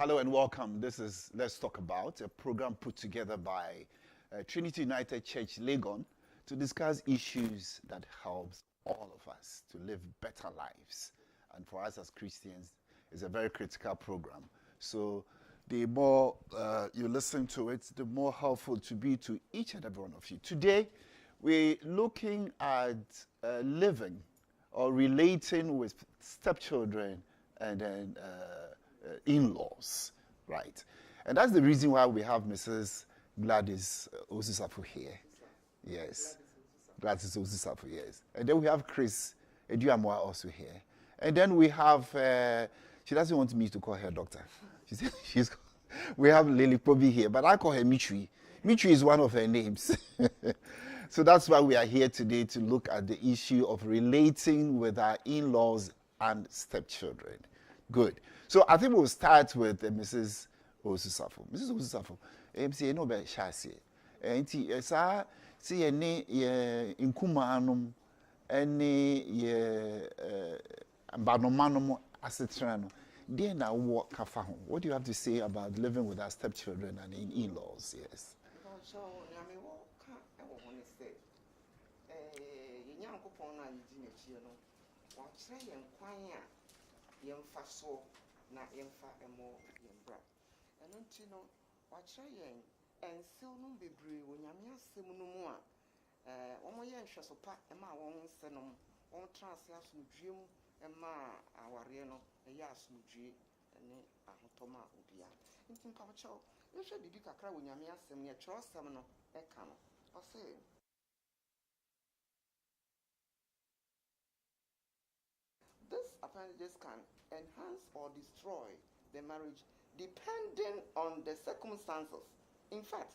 Hello and welcome. This is Let's Talk About, a program put together by Trinity United Church Legon to discuss issues that helps all of us to live better lives. And for us as Christians, it's a very critical program. So the more you listen to it, the more helpful to be to each and every one of you. Today, we're looking at living or relating with stepchildren and then in-laws, right? And that's the reason why we have Mrs. Gladys Osusafu here. Yes. Gladys Osusafu, yes. And then we have Chris Eduamoa also here. And then we have, she doesn't want me to call her doctor. She said we have Lily Pobi here, but I call her Mitri. Mitri is one of her names. So that's why we are here today to look at the issue of relating with our in-laws and stepchildren. Good. So I think we'll start with Mrs. Osusafu. Mrs. Osusafu, MC no be shasi. Enti sa si ene ye inkumanum ene ye ambanomanum asetrano. Dey na wo kafa ho. What do you have to say about living with our stepchildren and in-laws? Yes. So nyame wo ka e wo hone se yenyankopon na yidi n'echi no wa kire yen kwan a yemfa so na yemfa emo yembra eno nti no wa kire yen ensew no bebre wo nyame asem no mu a omo ye nhweso pa ema won se no won transe asomdwem ema aware no ye asomdwe ne ahotoma obia nti nka wo chawo yehwe bibi kakra wo nyame asem ne kire osem no eka no o se this appendages can enhance or destroy the marriage depending on the circumstances. In fact,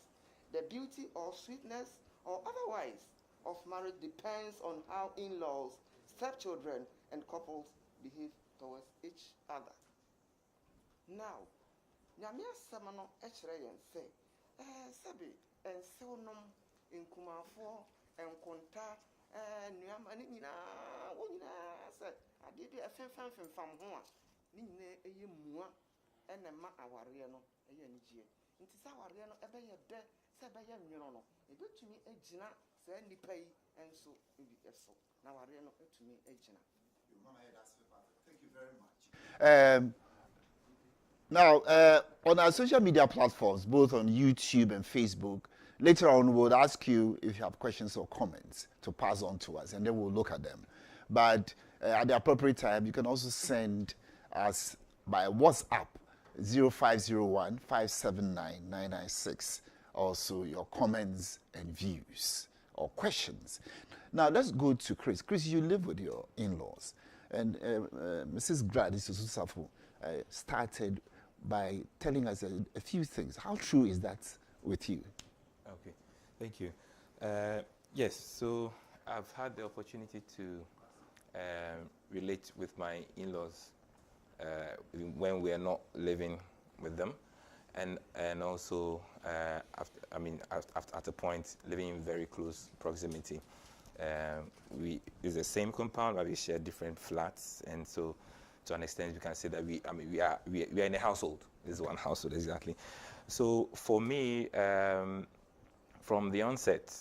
the beauty or sweetness or otherwise of marriage depends on how in-laws, stepchildren, and couples behave towards each other. Now, nyame asɛm no ɛkyerɛ yɛn sɛ sɛbi ɛnsewnom nkumafo nkonta nnuama ne nyinaa wo nyinaa sɛ adeɛ bi ɛfemfam ho a ne nyinaa ɛyɛ mua ɛna ma awareɛ no ɛyɛ anigyeɛ nti sɛ awareɛ no ɛbɛyɛ dɛ sɛ ɛbɛyɛ nwono no ɛbɛtumi agyina saa nnipa yi ɛnso ebi ɛso na awareɛ no ɛtumi agyina. Thank you very much. Now, on our social media platforms, both on YouTube and Facebook, later on we'll ask you if you have questions or comments to pass on to us, and then we'll look at them. But at the appropriate time, you can also send us by WhatsApp 0501 579 996. Also, your comments and views or questions. Now, let's go to Chris. Chris, you live with your in-laws, and Mrs. Gladys Osusafu started by telling us a few things. How true is that with you? Okay, thank you. Yes, so I've had the opportunity to relate with my in-laws when we are not living with them, and also at a point living in very close proximity. It's the same compound, but we share different flats, and so to an extent we can say that we are in a household. This is one household exactly. So for me, from the onset,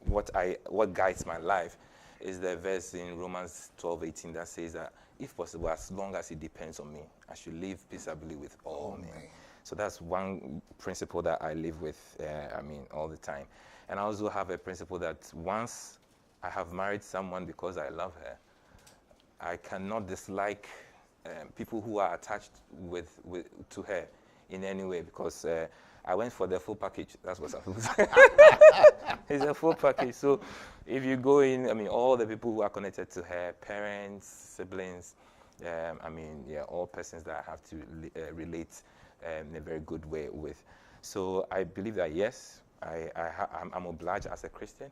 what guides my life is the verse in Romans 12:18 that says that if possible, as long as it depends on me, I should live peaceably with all men. So that's one principle that I live with, all the time. And I also have a principle that once I have married someone because I love her, I cannot dislike people who are attached to her in any way, because I went for the full package. That's what some people say. It's a full package. So if you go in, all the people who are connected to her, parents, siblings, all persons that I have to relate in a very good way with. So I believe that, yes, I'm obliged as a Christian.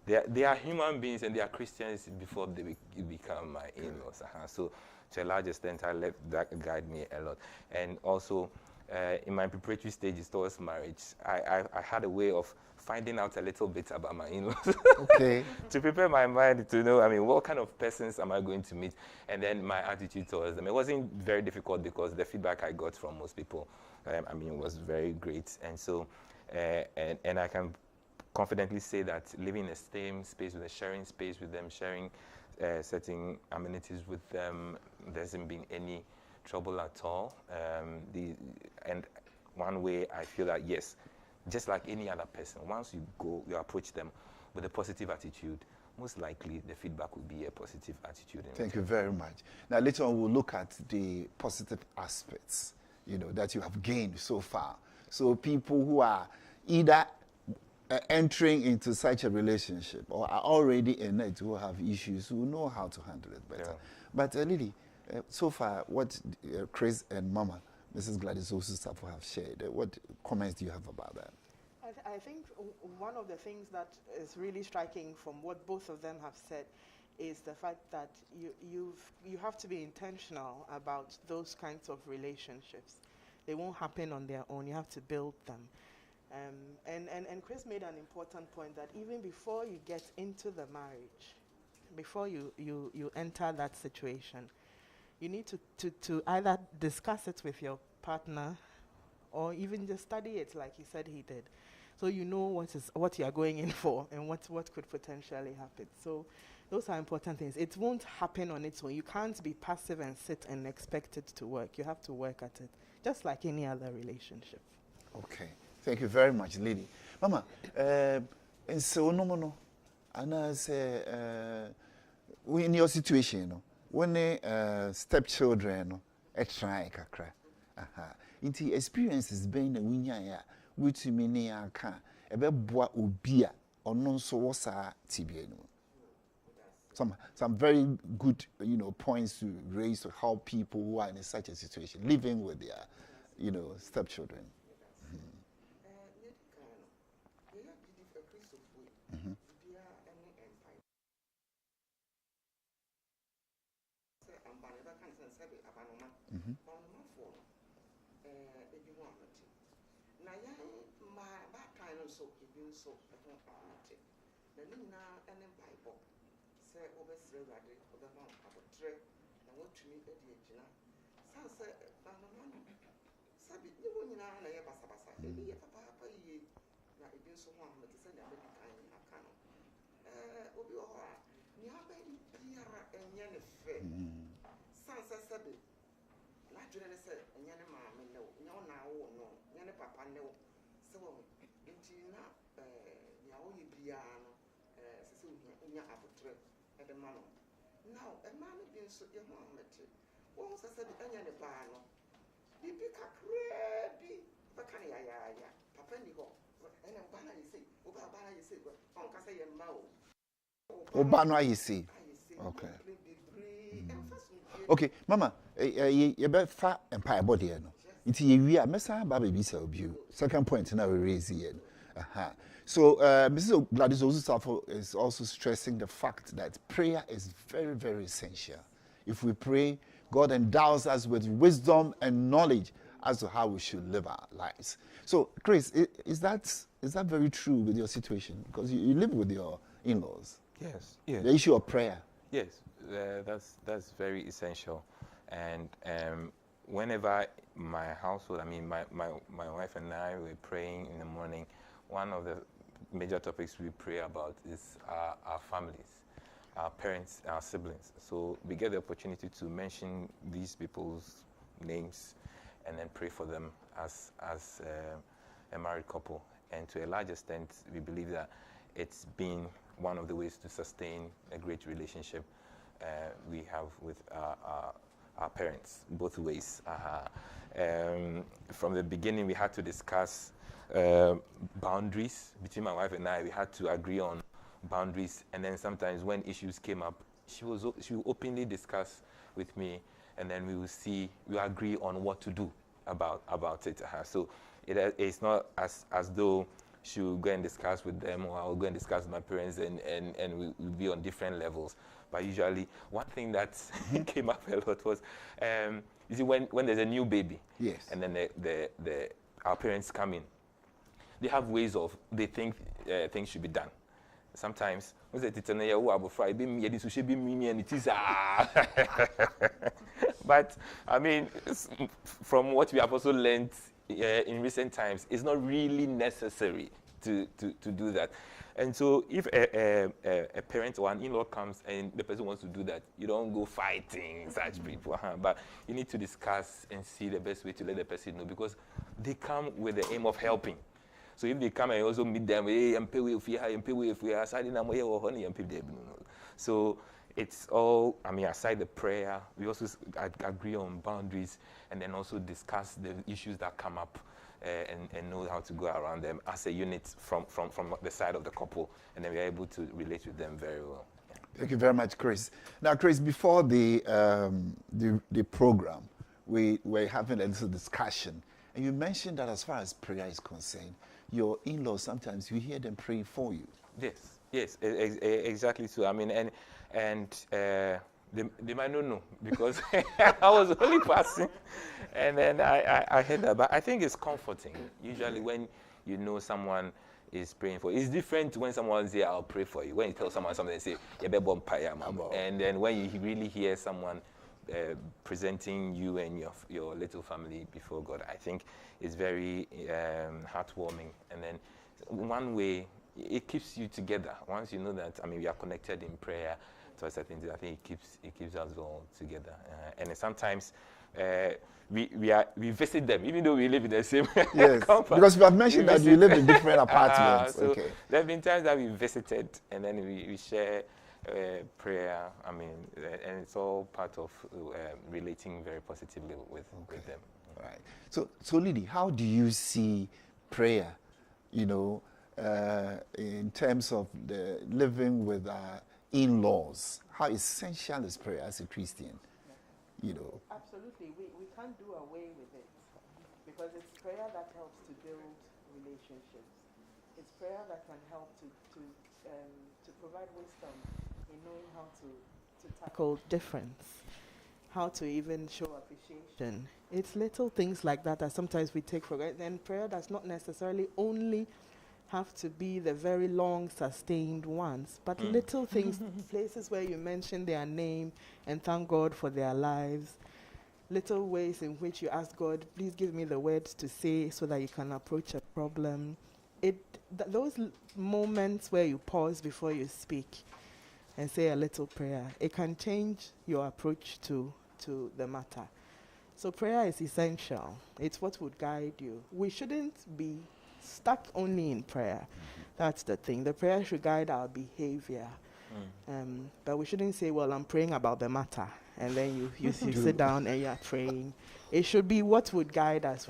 They are human beings and they are Christians before they become my in-laws. So to a large extent, I let that guide me a lot. And also, in my preparatory stages towards marriage, I had a way of finding out a little bit about my in-laws. Okay. To prepare my mind to know, I mean, what kind of persons am I going to meet, and then my attitude towards them. It wasn't very difficult because the feedback I got from most people, I mean, was very great. And so, and I can confidently say that living in the same space with them, sharing space with them, sharing certain amenities with them, there hasn't been any trouble at all. And one way I feel that, yes, just like any other person, once you approach them with a positive attitude, most likely the feedback will be a positive attitude. Thank you very much. Now later on we'll look at the positive aspects, that you have gained so far. So people who are either entering into such a relationship or are already in it who have issues who know how to handle it better. Yeah. But Lily, so far what Chris and Mama, Mrs. Gladys Osusafo have shared, what comments do you have about that? I think one of the things that is really striking from what both of them have said is the fact that you have to be intentional about those kinds of relationships. They won't happen on their own. You have to build them. And Chris made an important point that even before you get into the marriage, before you enter that situation, you need to either discuss it with your partner or even just study it like he said he did. So you know what you are going in for and what could potentially happen. So those are important things. It won't happen on its own. You can't be passive and sit and expect it to work. You have to work at it, just like any other relationship. Okay. Thank you very much, Lily. Mama, and so no, and I say, in your situation, when stepchildren, try kakra, into experiences being a winya, which many are can, a beboa ubia, or non so was a TBN. Some very good, points to raise to how people who are in such a situation living with their, stepchildren. Now, a man being so young, once I said, the banner, be crabby, Bacania, Papa Nigo, and a banner you say, Obama you say, Uncle say a mouth. Obama you see. Okay. Okay, Mama, you better fat and pie body. It's we are Messa Baby Cell View. Second point now we raise here. So, Mrs. Gladys Osusafo is also stressing the fact that prayer is very, very essential. If we pray, God endows us with wisdom and knowledge as to how we should live our lives. So, Chris, is that very true with your situation? Because you live with your in-laws. Yes. Yes. The issue of prayer. Yes, that's very essential. And whenever my household, I mean, my wife and I were praying in the morning, one of the major topics we pray about is our families, our parents, our siblings. So we get the opportunity to mention these people's names and then pray for them as a married couple. And to a large extent, we believe that it's been one of the ways to sustain a great relationship we have with our parents, both ways. From the beginning, we had to discuss boundaries between my wife and I. We had to agree on boundaries, and then sometimes when issues came up, she will openly discuss with me, and then we agree on what to do about it. So it's not as though she'll go and discuss with them, or I'll go and discuss with my parents, and we'll be on different levels. But usually, one thing that came up a lot was, you see, when there's a new baby, Yes. and then our parents come in, they have ways of, they think things should be done. Sometimes, but I mean, from what we have also learned in recent times, it's not really necessary to do that. And so if a parent or an in-law comes and the person wants to do that, you don't go fighting such people. But you need to discuss and see the best way to let the person know, because they come with the aim of helping. So if they come and also meet them, so it's all, I mean, aside the prayer, we also agree on boundaries, and then also discuss the issues that come up, and know how to go around them as a unit from the side of the couple, and then we're able to relate with them very well. Yeah. Thank you very much, Chris. Now, Chris, before the program, we were having a little discussion, and you mentioned that as far as prayer is concerned, your in-laws, sometimes you hear them praying for you. Yes, exactly so. I mean, and they might not know, because I was only passing, and then I heard that. But I think it's comforting. Usually when you know someone is praying for you, it's different when someone says, I'll pray for you. When you tell someone something, they say, and then when you really hear someone presenting you and your little family before God, I think it's very heartwarming. And then one way, it keeps you together. Once you know that, I mean, we are connected in prayer to a certain thing, I think it keeps us all together. And sometimes we visit them, even though we live in the same yes, compound. Because we have mentioned that you live in different apartments. So okay. there have been times that we visited, and then we share prayer. I mean, and it's all part of relating very positively with them. All right. So Lily, how do you see prayer, in terms of the living with our in-laws? How essential is prayer as a Christian? Absolutely. We can't do away with it, because it's prayer that helps to build relationships. It's prayer that can help to provide wisdom in knowing how to tackle difference, how to even show appreciation. It's little things like that that sometimes we take for granted. And prayer does not necessarily only have to be the very long, sustained ones, but little things, places where you mention their name and thank God for their lives, little ways in which you ask God, please give me the words to say so that you can approach a problem. Those moments where you pause before you speak and say a little prayer, it can change your approach to the matter. So prayer is essential. It's what would guide you. We shouldn't be stuck only in prayer. That's the thing. The prayer should guide our behavior. But we shouldn't say, well, I'm praying about the matter, and then you sit down and you are praying. It should be what would guide us.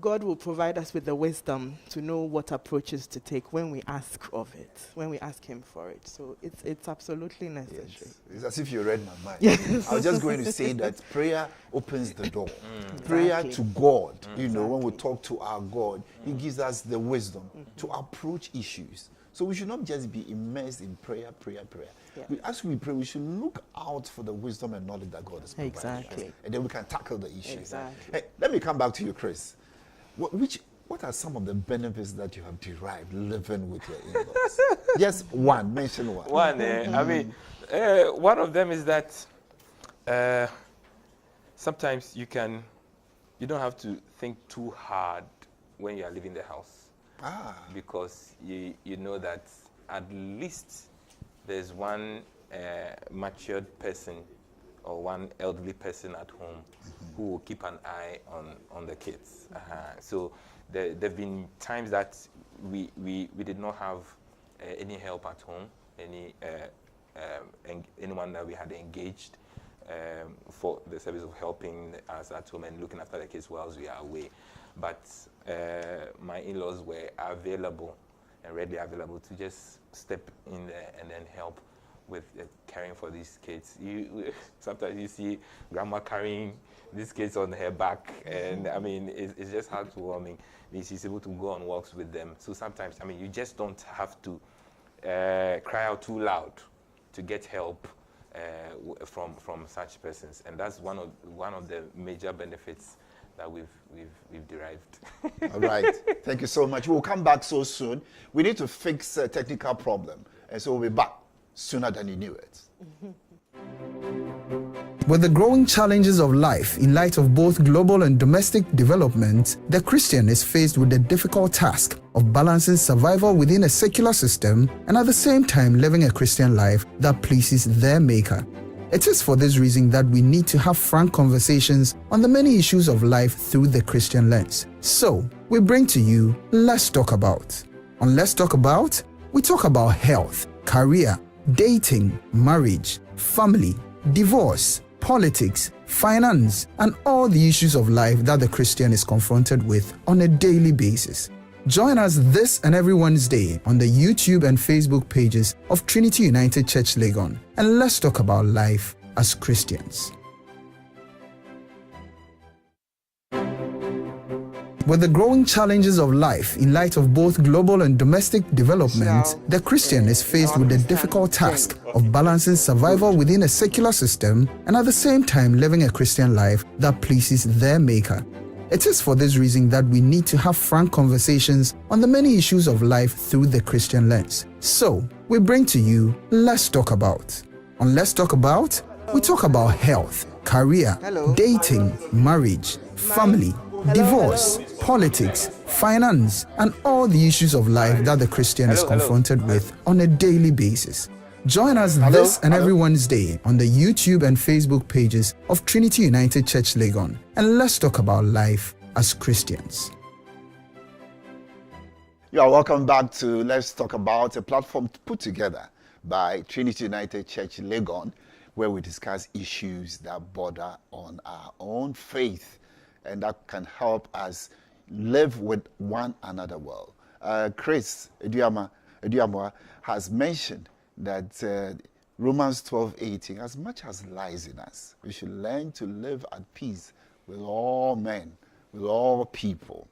God will provide us with the wisdom to know what approaches to take when we ask of it, when we ask Him for it. So it's absolutely necessary. Yes. It's as if you read my mind. Yes. I was just going to say that prayer opens the door. Prayer to God, when we talk to our God, He gives us the wisdom to approach issues. So we should not just be immersed in prayer. Yeah. As we pray, we should look out for the wisdom and knowledge that God has provided Exactly. us. And then we can tackle the issues. Exactly. Hey, let me come back to you, Chris. What are some of the benefits that you have derived living with your in-laws? Just one. Mention one. I mean, one of them is that sometimes you don't have to think too hard when you are leaving the house, because you know that at least there's one matured person or one elderly person at home who will keep an eye on the kids. So there have been times that we did not have any help at home, anyone that we had engaged for the service of helping us at home and looking after the kids whilst we are away. But my in-laws were available and readily available to just step in there and then help with caring for these kids. Sometimes you see grandma carrying these kids on her back, and I mean, it's just heartwarming. She's able to go on walks with them. So sometimes, I mean, you just don't have to cry out too loud to get help from such persons, and that's one of the major benefits that we've derived. All right, thank you so much. We'll come back so soon. We need to fix a technical problem, and so we'll be back sooner than you knew it. With the growing challenges of life in light of both global and domestic development, the Christian is faced with the difficult task of balancing survival within a secular system and at the same time living a Christian life that pleases their Maker. It is for this reason that we need to have frank conversations on the many issues of life through the Christian lens. So, we bring to you Let's Talk About. On Let's Talk About, we talk about health, career, dating, marriage, family, divorce, politics, finance, and all the issues of life that the Christian is confronted with on a daily basis. Join us this and every Wednesday on the YouTube and Facebook pages of Trinity United Church Legon, and let's talk about life as Christians. With the growing challenges of life in light of both global and domestic development, the Christian is faced with the difficult task of balancing survival within a secular system and at the same time living a Christian life that pleases their Maker. It is for this reason that we need to have frank conversations on the many issues of life through the Christian lens. So, we bring to you Let's Talk About. On Let's Talk About, we talk about health, career, dating, marriage, family, divorce, politics, finance, and all the issues of life that the Christian is confronted with on a daily basis. Join us this and every Wednesday on the YouTube and Facebook pages of Trinity United Church Legon, and let's talk about life as Christians. You are welcome back to Let's Talk About, a platform put together by Trinity United Church Legon, where we discuss issues that border on our own faith and that can help us live with one another well. Chris Eduama has mentioned that Romans 12:18, as much as lies in us, we should learn to live at peace with all men, with all people.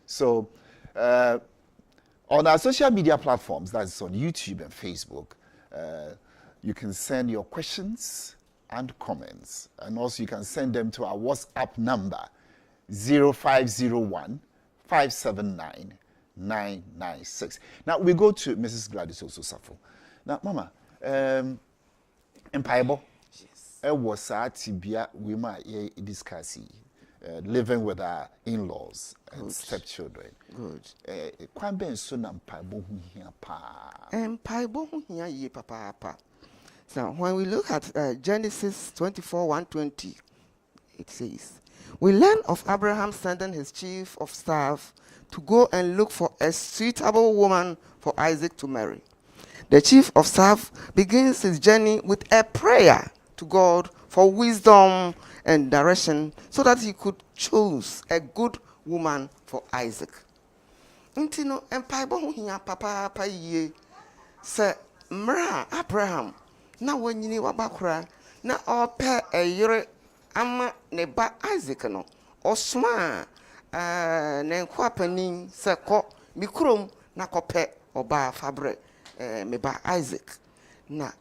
So, on our social media platforms, that's on YouTube and Facebook, you can send your questions and comments, and also you can send them to our WhatsApp number 0501 579 996. Now we go to Mrs. Gladys Ososafo. Now, Mama, Empaibo, it was Tibia, we might discuss living with our in-laws and stepchildren. Good. Kwan ben so na Empaibo hu hia pa. Empaibo hu hia ye papa. So when we look at Genesis 24:120, it says, we learn of Abraham sending his chief of staff to go and look for a suitable woman for Isaac to marry. The chief of staff begins his journey with a prayer to God for wisdom and direction so that he could choose a good woman for Isaac. Intino empaibo hu hia papa ye se mra Abraham na wanyini wabakura na ope eyire ama ne ba Isaac no osuma ne nkwapanin se ko mikrom na kope oba fabre me ba Isaac na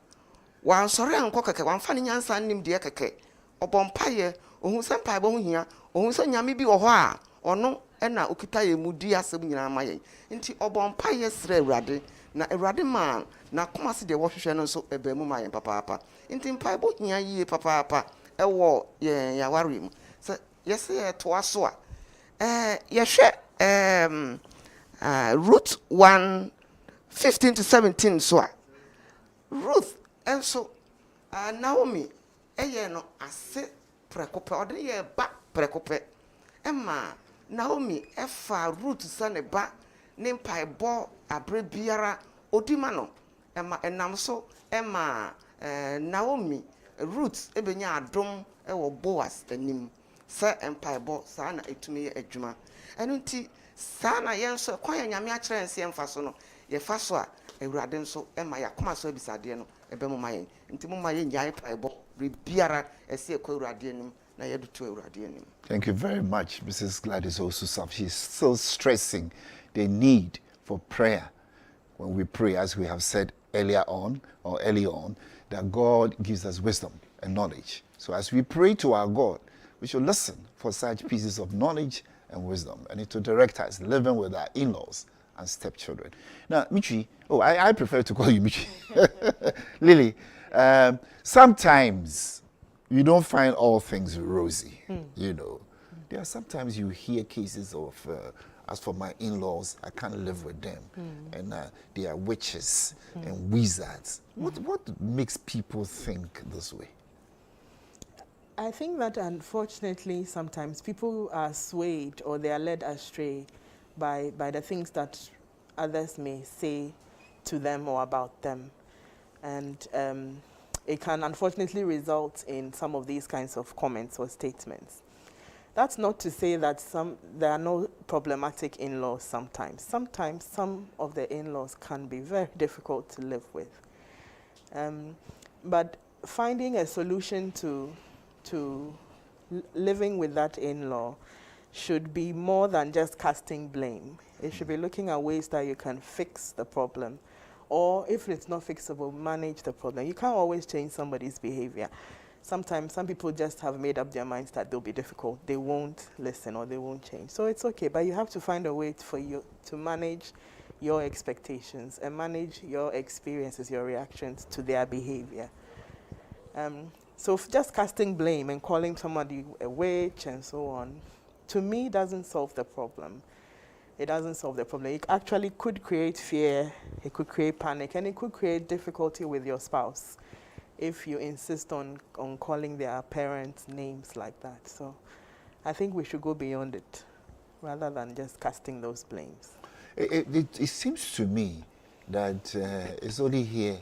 wan sori anko keke wan fa ne nyansa nim de keke obompaye ohun se mpaibo hu hia ohun se nyame bi wo ho a ono na okita ye mudi asem nyina maye nti obompaye sre Awurade na Awurade man na komase de wo hwehwe no so eba mu maye papa nti mpaibo hia yie papa ewo ye yaware mu se yese to aso a ye hwe Ruth 1:15-17 so a Ruth enso Naomi eye no ase prekope ode ye ba prekope ema Naomi efa Ruth sane ba ne mpaibo abre biara odima no ema enam so ema Naomi Ruth ebenya adom ewo Boaz anim sa empaibo sa na etumi adwuma eno nti sa na yenso kwan nyame a kire nse emfa so no ye fa so a awurade nso ɛma yɛ akoma so abisadeɛ no ɛbɛmo ma yɛn nti mo ma yɛn nyae paebɔ biribiara ɛsɛ ɛkɔ awurade anim na yɛde to awurade anim. Thank you very much, Mrs. Gladys Osusaf. She's still stressing the need for prayer when we pray, as we have said early on, that God gives us wisdom and knowledge. So as we pray to our God, we should listen for such pieces of knowledge and wisdom, and it will direct us living with our in-laws and stepchildren. Now, Michi, I prefer to call you Michi. Lily, sometimes you don't find all things rosy, you know. There are sometimes you hear cases of, as for my in-laws, I can't live with them. And they are witches and wizards. What makes people think this way? I think that unfortunately sometimes people are swayed or they are led astray by the things that others may say to them or about them. And it can unfortunately result in some of these kinds of comments or statements. That's not to say that there are no problematic in-laws sometimes. Sometimes some of the in-laws can be very difficult to live with. But finding a solution to living with that in-law should be more than just casting blame. It should be looking at ways that you can fix the problem. Or if it's not fixable, manage the problem. You can't always change somebody's behavior. Sometimes some people just have made up their minds that they'll be difficult. They won't listen or they won't change. So it's okay, but you have to find a way for you to manage your expectations and manage your experiences, your reactions to their behavior. So just casting blame and calling somebody a witch and so on, to me, doesn't solve the problem. It doesn't solve the problem. It actually could create fear, it could create panic, and it could create difficulty with your spouse if you insist on calling their parents names like that. So I think we should go beyond it rather than just casting those blames. It seems to me that it's only here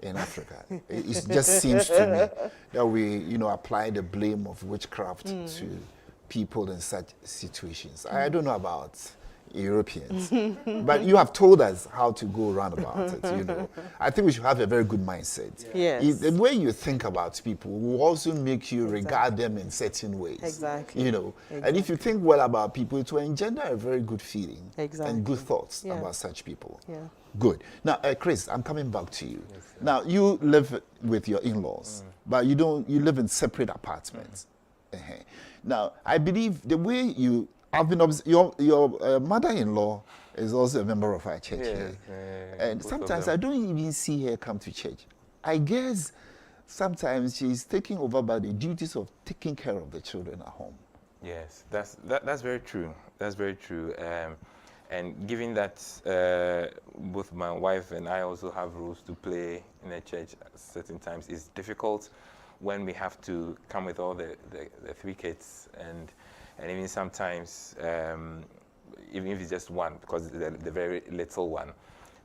in Africa. It just seems to me that we, apply the blame of witchcraft to people in such situations. I don't know about Europeans, but you have told us how to go around about it. I think we should have a very good mindset. Yes. The way you think about people will also make you regard them in certain ways. Exactly. And if you think well about people, it will engender a very good feeling and good thoughts Yeah. about such people. Yeah. Good. Now, Chris, I'm coming back to you. Yes, now, you live with your in-laws, but you live in separate apartments. Now, I believe the way you have been, your mother-in-law is also a member of our church here. And sometimes I don't even see her come to church. I guess sometimes she's taking over by the duties of taking care of the children at home. Yes, that's very true. That's very true. And given that both my wife and I also have roles to play in the church at certain times, it's difficult when we have to come with all the three kids and even sometimes, even if it's just one, because the very little one,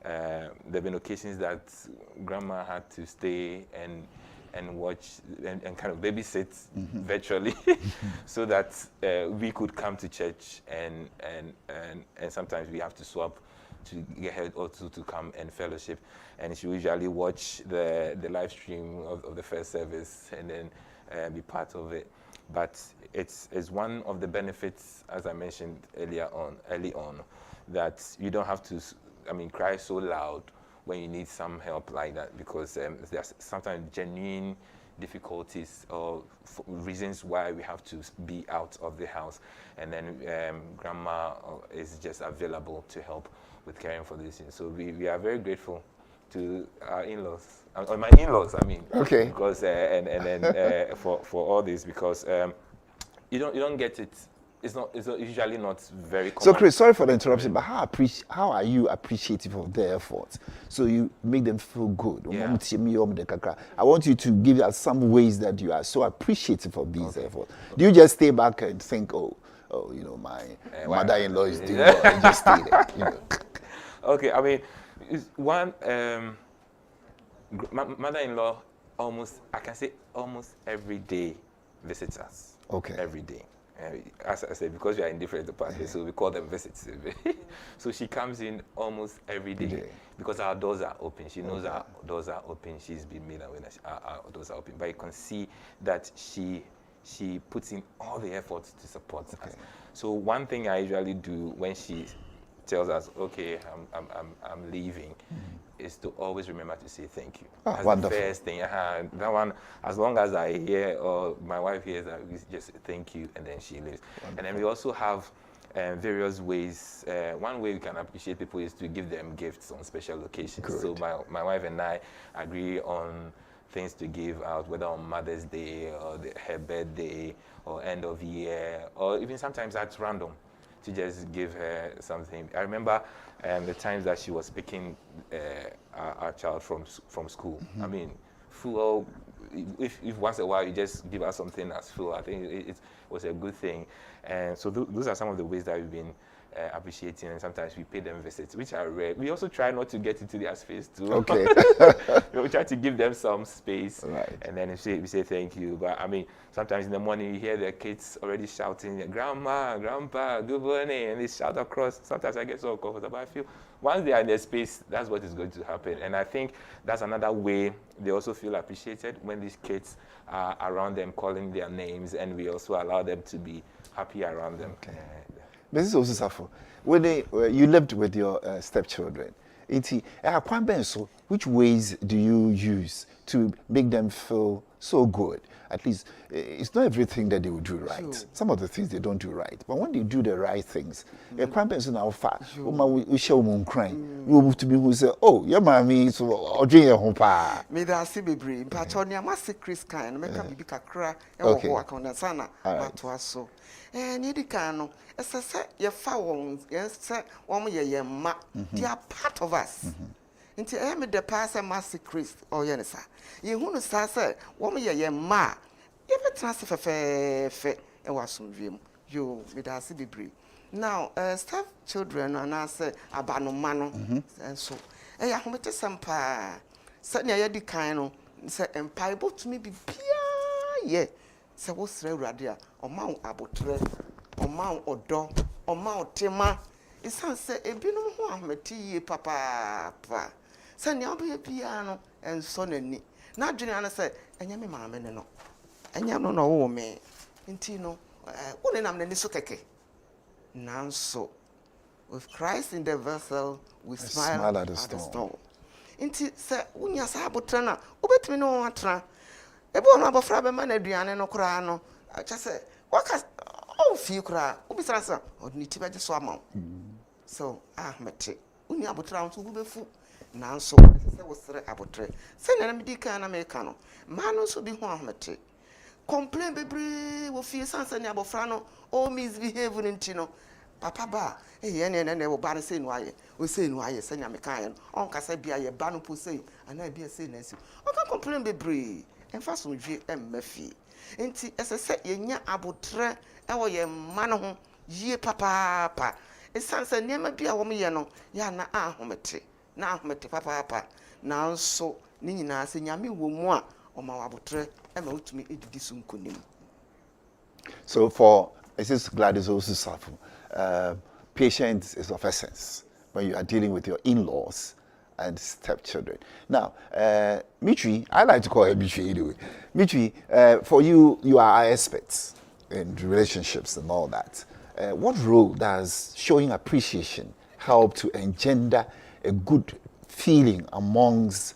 there have been occasions that grandma had to stay and watch and kind of babysit virtually so that we could come to church and sometimes we have to swap to get her also to come and fellowship, and she usually watch the live stream of the first service and then be part of it. But it's one of the benefits, as I mentioned early on, that you don't have to, cry so loud when you need some help like that, because there's sometimes genuine difficulties or reasons why we have to be out of the house, and then grandma is just available to help with caring for this. So we are very grateful to our in-laws, or my in-laws, Okay. Because and then for all this, because you don't get it. It's usually not very common. So, Chris, sorry for the interruption, but how are you appreciative of their efforts? So you make them feel good. Yeah. I want you to give us some ways that you are so appreciative of these efforts. Do you just stay back and think, my mother-in-law is doing well, and just stay there? Okay, it's one mother-in-law almost every day visits us. Okay. Every day. As I said, because we are in different departments, so we call them visits. So she comes in almost every day because our doors are open. She knows our doors are open. She's been made aware that our doors are open. But you can see that she puts in all the effort to support us. So one thing I usually do when she tells us, okay, I'm leaving, is to always remember to say thank you. That's wonderful. The first thing. That one, as long as I hear or my wife hears that, we just say thank you, and then she leaves. Wonderful. And then we also have various ways. One way we can appreciate people is to give them gifts on special occasions. Good. So my wife and I agree on things to give out, whether on Mother's Day or her birthday or end of year, or even sometimes at random, to just give her something. I remember the times that she was picking our child from school. I mean, full. If once in a while you just give her something as full, I think it was a good thing. And so those are some of the ways that we've been appreciating, and sometimes we pay them visits, which are rare. We also try not to get into their space too. Okay. We try to give them some space, right. And then we say thank you. But I mean, sometimes in the morning you hear the kids already shouting, "Grandma, Grandpa, good morning," and they shout across. Sometimes I get so uncomfortable. I feel once they are in their space, that's what is going to happen. And I think that's another way they also feel appreciated when these kids are around them, calling their names, and we also allow them to be happy around them. Okay. Mrs. Osisafo, when you lived with your stepchildren, which ways do you use to make them feel so good? At least, it's not everything that they will do right. Sure. Some of the things they don't do right. But when they do the right things, we show them crying. We move to me who say, "Oh, your mommy is or drink your home pa." Me da si bebre. Patonia masi Chris kind. Make a bibi kakra. Ewo work on the sana. Matwaso. Nidi kano. Esa ye fa won. Yes, woman ye ma. They are part of us. Inti me the pastor masi Chris or yenisa. Ye hunu sa say woman ye ma. Ye betra se fe e wasum wiem. Yo me da si bebre. Now, staff children and I say abano mano, and so I have to some pa. Certainly, I did kind say empire to me be pia, ye. So what's the radia or mount abotre or mount or dog or mount tema. It sounds say a binum one tea papa. Send you be a piano and son and knee. Now, Juliana said, and yammy mamma no. And yam no me. Intino, wouldn't am the nisokeke. Nanso, with Christ in the vessel, we smile at the storm. Inti se unya sa abotrana, obetimi no atra. Ebo no abofra be man aduane no kra no. Acha se waka o fi kra, obisra sa odni ti beje so amam. So mete. Unya abotra so befu. Nanso, se wo sere abotre. Se na me dika na me ka no. Ma no so bi ho ahmete. Complain bebre wo fi sansa ni abofra no o misbehave ntino papa ba ene wo ba say no aye o say no aye sanya me kan on kasa bia ye ba no po say ana bia say na si o ka complain bebre emfa so dwe emmafi enti esese ye nya abotre e wo ye ma no ho yie papa esansa niam bia wo me ye no ya na ahomete papa na nso ni nyina se nyame wo mu a o ma wabotre e ma utumi edidi so nkonim. So for Mrs. Gladys Osisafo, patience is of essence when you are dealing with your in-laws and stepchildren. Now, Mitri, I like to call her Mitri anyway. Mitri, for you are experts in relationships and all that. What role does showing appreciation help to engender a good feeling amongst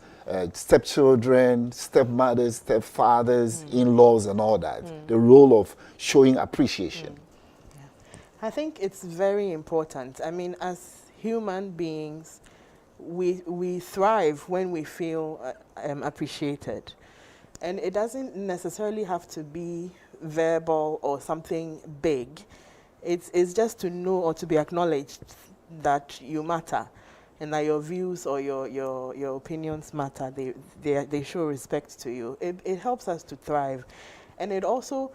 stepchildren, stepmothers, stepfathers, in-laws, and all that? The role of showing appreciation. I think it's very important. I mean, as human beings, we thrive when we feel appreciated. And it doesn't necessarily have to be verbal or something big. It's just to know or to be acknowledged that you matter and that your views or your opinions matter. They show respect to you. It helps us to thrive. And it also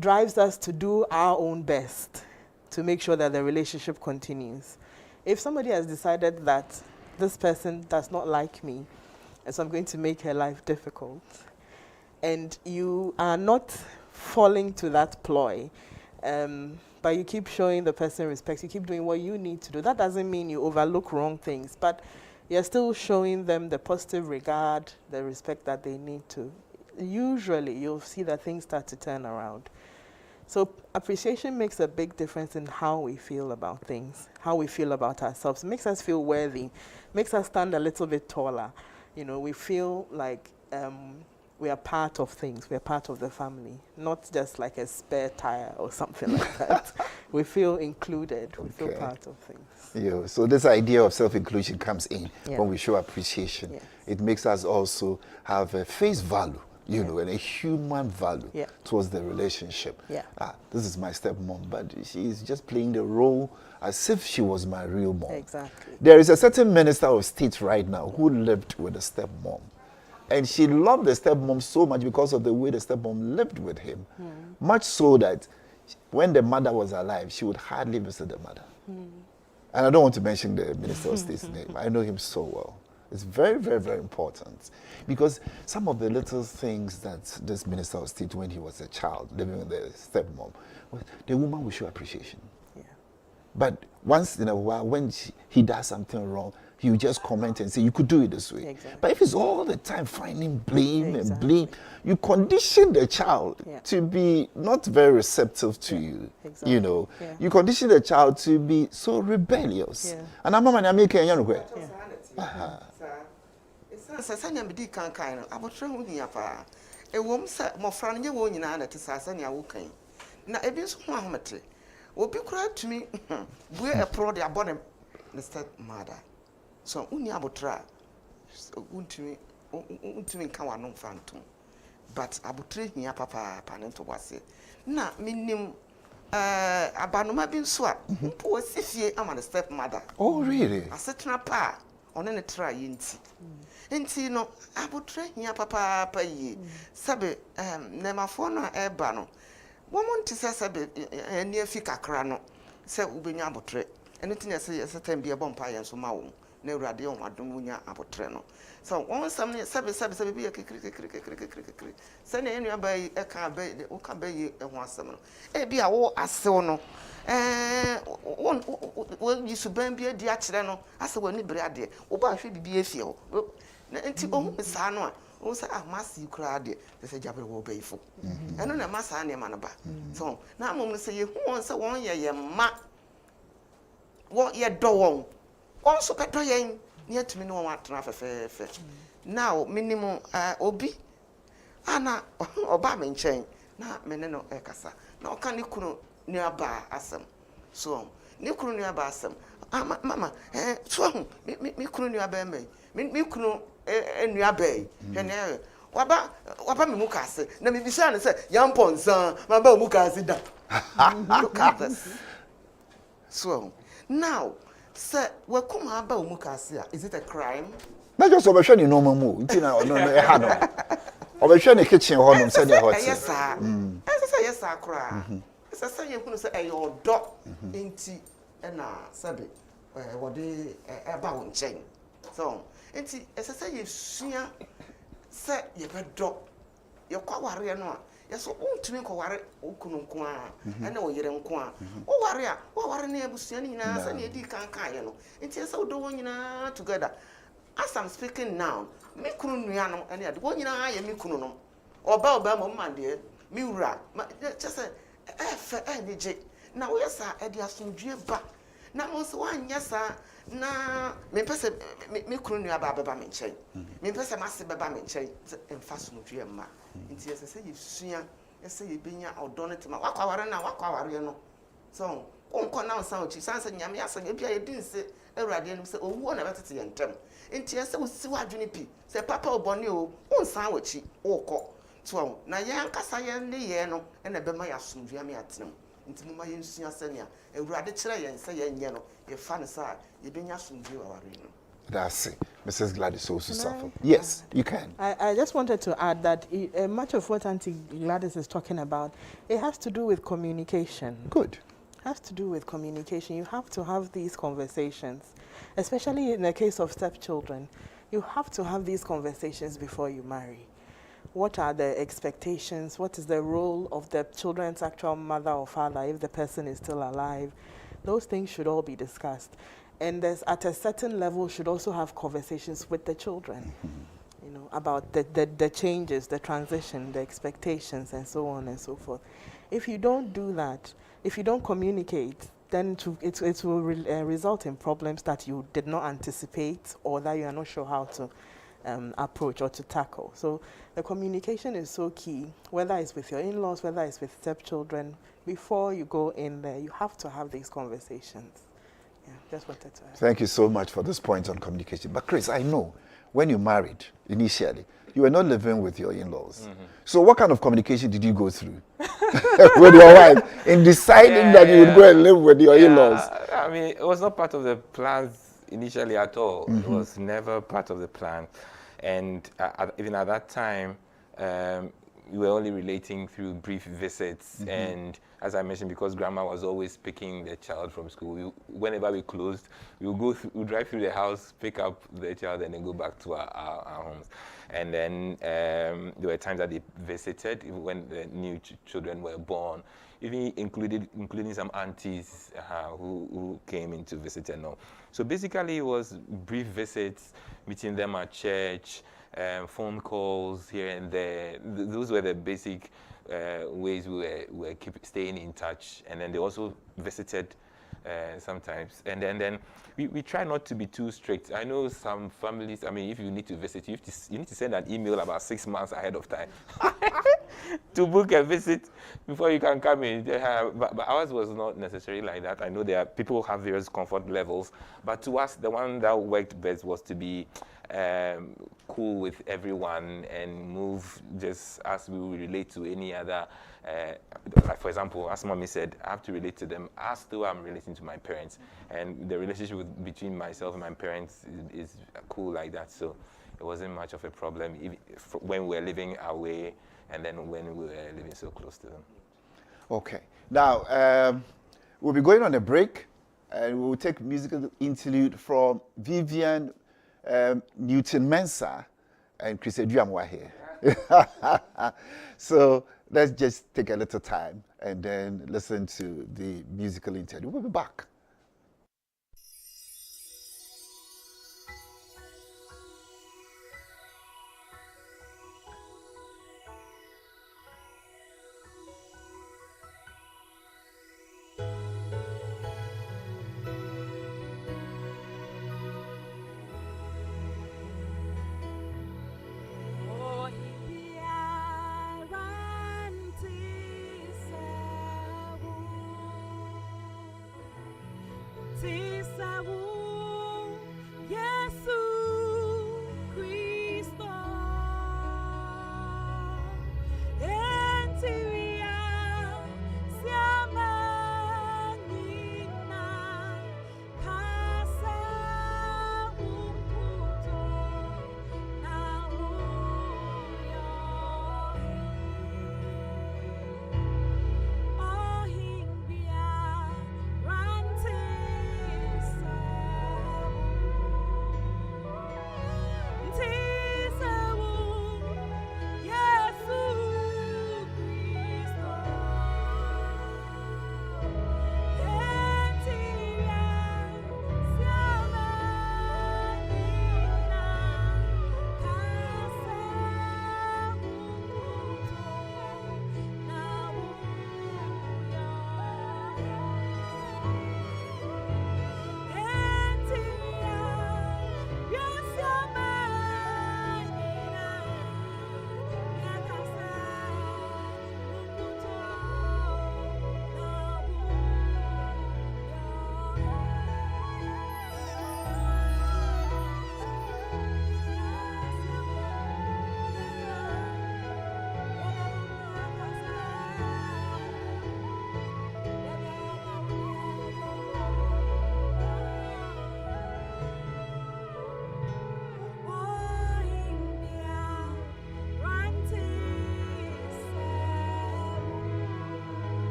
drives us to do our own best to make sure that the relationship continues. If somebody has decided that this person does not like me, and so I'm going to make her life difficult, and you are not falling to that ploy, But you keep showing the person respect, you keep doing what you need to do. That doesn't mean you overlook wrong things, but you're still showing them the positive regard, the respect that they need to. Usually, you'll see that things start to turn around. So appreciation makes a big difference in how we feel about things, how we feel about ourselves. It makes us feel worthy, makes us stand a little bit taller. You know, we feel like we are part of things, we are part of the family, not just like a spare tire or something like that. We feel included, we feel part of things. Yeah, so this idea of self-inclusion comes in Yeah. when we show appreciation. Yes. It makes us also have a face value, you know, and a human value towards the relationship. Yeah. This is my stepmom, but she is just playing the role as if she was my real mom. Exactly. There is a certain minister of state right now who lived with a stepmom. And she loved the stepmom so much because of the way the stepmom lived with him. Much so that when the mother was alive, she would hardly visit the mother. And I don't want to mention the minister of state's name. I know him so well. It's very, very, very important. Because some of the little things that this minister of state, when he was a child, living with the stepmom, the woman will show appreciation. Yeah. But once in a while, when he does something wrong, he will just comment and say, you could do it this way. Exactly. But if it's all the time finding blame and blame, you condition the child to be not very receptive to you. Exactly. You know, Yeah. you condition the child to be so rebellious. Yeah. And I'm a American, you know. sɛ sɛnea mede kan kan no abɔtrɛ ho hia paa ɛwom sɛ mmɔfra no nyɛ wɔn nyinaa na te saa sɛnea wokan na ebi nso ho ahomete obi koraa tumi bue ɛporɔ de abɔ ne step mother so wonni abɔtrɛ a wontumi nka w'ano mfa ntom but abɔtrɛ hia papaapa ne nto wase na menim abanoma bi nso a mpo wasi fie ama ne step mother. Oh, really? Asetena pa ɔne ne tra yenti enti no abotre hia papaapa yie sabe nemafo no eba no wɔn nti sabe ani afi kakra no sɛ ubenya abotre ɛno tinya sɛ time bi ɛbɔ mpa yɛn so ma wɔn na awurade wɔn adom wonya abotre no so wɔn sam ne sabe bi yɛ kekere sɛ ne enu aba yi ɛka ba yi woka ba yi ɛho asɛm no ebi a wo asew no wɔn yisuban bi adi akyerɛ no asɛ wɔn ni bere adeɛ wo ba hwɛ bibi efie hɔ na enti ohun saa no a wo sɛ masi kura adeɛ sɛ gyabre wo bɛyifo ɛno na masa ne ma no ba so na amom no sɛ ye hu wɔn sɛ wɔn yɛ ma wɔn yɛ dɔ wɔn so pɛtɔ yɛn ne atumi ne wɔn atena fɛfɛɛfɛ now minimum obi ana ɔba me nkyɛn na me ne no ɛkasa na ɔka ne kunu nuaba asɛm so ne kunu nuaba asɛm mama so me kunu nuaba mai me kunu nuaba yi hwene waba me mu kase na me bisa ne sɛ yamponsa maba mu kase da look at this so now sɛ wakuma aba mu kase a is it a crime na just obehwe ni normal mu nti na no ha no obehwe ni kitchen ho no sɛ de hot yes sir yes sir kra sɛ yɛ hunu sɛ ɛyɛ ɔdɔ enti ɛna sɛbe wɔde ɛba wo nkyɛn so enti ɛsɛ sɛ yɛsua sɛ yɛbɛdɔ yɛkɔ awareɛ no a yɛsɛ wontumi nkɔware wokunu nko a ɛne wo yere nko a woware ne abusua no nyinaa sɛ ne ɛdi kankaeɛ no enti ɛsɛ wodɔ wɔn nyinaa together as I'm speaking now me kunu nua no ɛne ade wɔn nyinaa yɛ me kunu no ɔba ma mmandeɛ me wura kyɛ sɛ ɛfɛ ɛnigye na woyɛ saa ɛde asomdwie ba na mo so wanyɛ saa na mempɛ sɛ me kunu nua ba bɛba me nkyɛn mempɛ sɛ mase bɛba me nkyɛn ɛmfa somdwie mma nti ɛsɛ sɛ yɛsua ɛsɛ yɛbɛnya ɔdɔ no tema wakɔware na wakɔware no so wonkɔ na nsa okyi san sɛ nyame asɛ ebi a yɛdi nse awurade anim sɛ owuo na bɛtete yɛn ntam nti ɛsɛ wosi wadwene pi sɛ papa obɔne o wonsan wakyi wokɔ so na yɛn kasa yɛn ne yɛn no ɛna bɛma yɛ asomdua me atenam nti moma yɛn sua sɛnea awurade kyerɛ yɛn sɛ yɛn nyɛ no yɛfa ne sɛ yɛbɛnya asomdua waware no. That's it. Mrs. Gladys Osusafo. Yes, you can. I just wanted to add that much of what Auntie Gladys is talking about, it has to do with communication. Good. It has to do with communication. You have to have these conversations, especially in the case of stepchildren. You have to have these conversations before you marry. what are the expectations, what is the role of the children's actual mother or father if the person is still alive. Those things should all be discussed. And there's, at a certain level, should also have conversations with the children, you know, about the changes, the transition, the expectations, and so on and so forth. If you don't do that, if you don't communicate, then it will result in problems that you did not anticipate or that you are not sure how to approach or to tackle. So the communication is so key, whether it's with your in-laws, whether it's with stepchildren. Before you go in there, you have to have these conversations. Yeah, just wanted to add. Thank you so much for this point on communication. But Chris, I know when you married initially, you were not living with your in-laws. So what kind of communication did you go through with your wife in deciding that you would go and live with your in-laws? I mean, it was not part of the plans initially at all. It was never part of the plan. And even at that time, we were only relating through brief visits. And as I mentioned, because grandma was always picking the child from school, whenever we closed, we would drive through the house, pick up the child, and then go back to our homes. And then there were times that they visited when the new children were born, even including some aunties who came in to visit and all. So basically, it was brief visits, meeting them at church, phone calls here and there. Those were the basic ways we were staying in touch. And then they also visited sometimes. And then we try not to be too strict. I know some families, I mean, if you need to visit, you need to send an email about 6 months ahead of time to book a visit before you can come in. But ours was not necessarily like that. I know there are people who have various comfort levels, but to us, the one that worked best was to be cool with everyone and move just as we would relate to any other. Like for example, as Mommy said, I have to relate to them as though I'm relating to my parents. And the relationship between myself and my parents is cool like that. So it wasn't much of a problem when we were living away and then when we were living so close to them. Okay. Now, we'll be going on a break and we'll take musical interlude from Vivian Newton-Mensah and Chris Eduamwa here. So let's just take a little time and then listen to the musical interlude. We'll be back.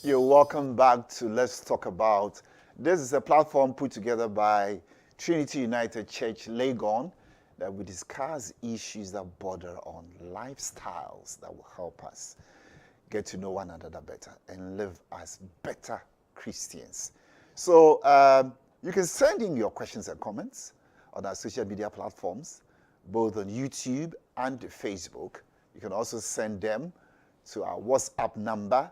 You're welcome back to Let's Talk About. This is a platform put together by Trinity United Church Legon that we discuss issues that border on lifestyles that will help us get to know one another better and live as better Christians. So you can send in your questions and comments on our social media platforms, both on YouTube and Facebook. You can also send them to our WhatsApp number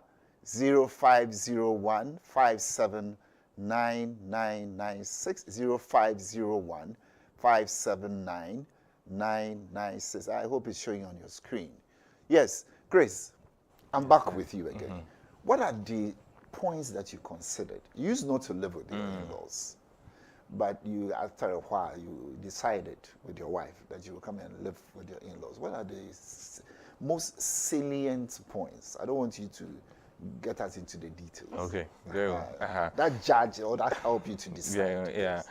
0501 579996 0501 579996. I hope it's showing on your screen. Yes, Grace, I'm back with you again. What are the points that you considered? You used not to live with your in-laws, but you, after a while, you decided with your wife that you will come and live with your in-laws. What are the most salient points? I don't want you to get us into the details. Okay, very well. That judge or that help you to decide. Yeah.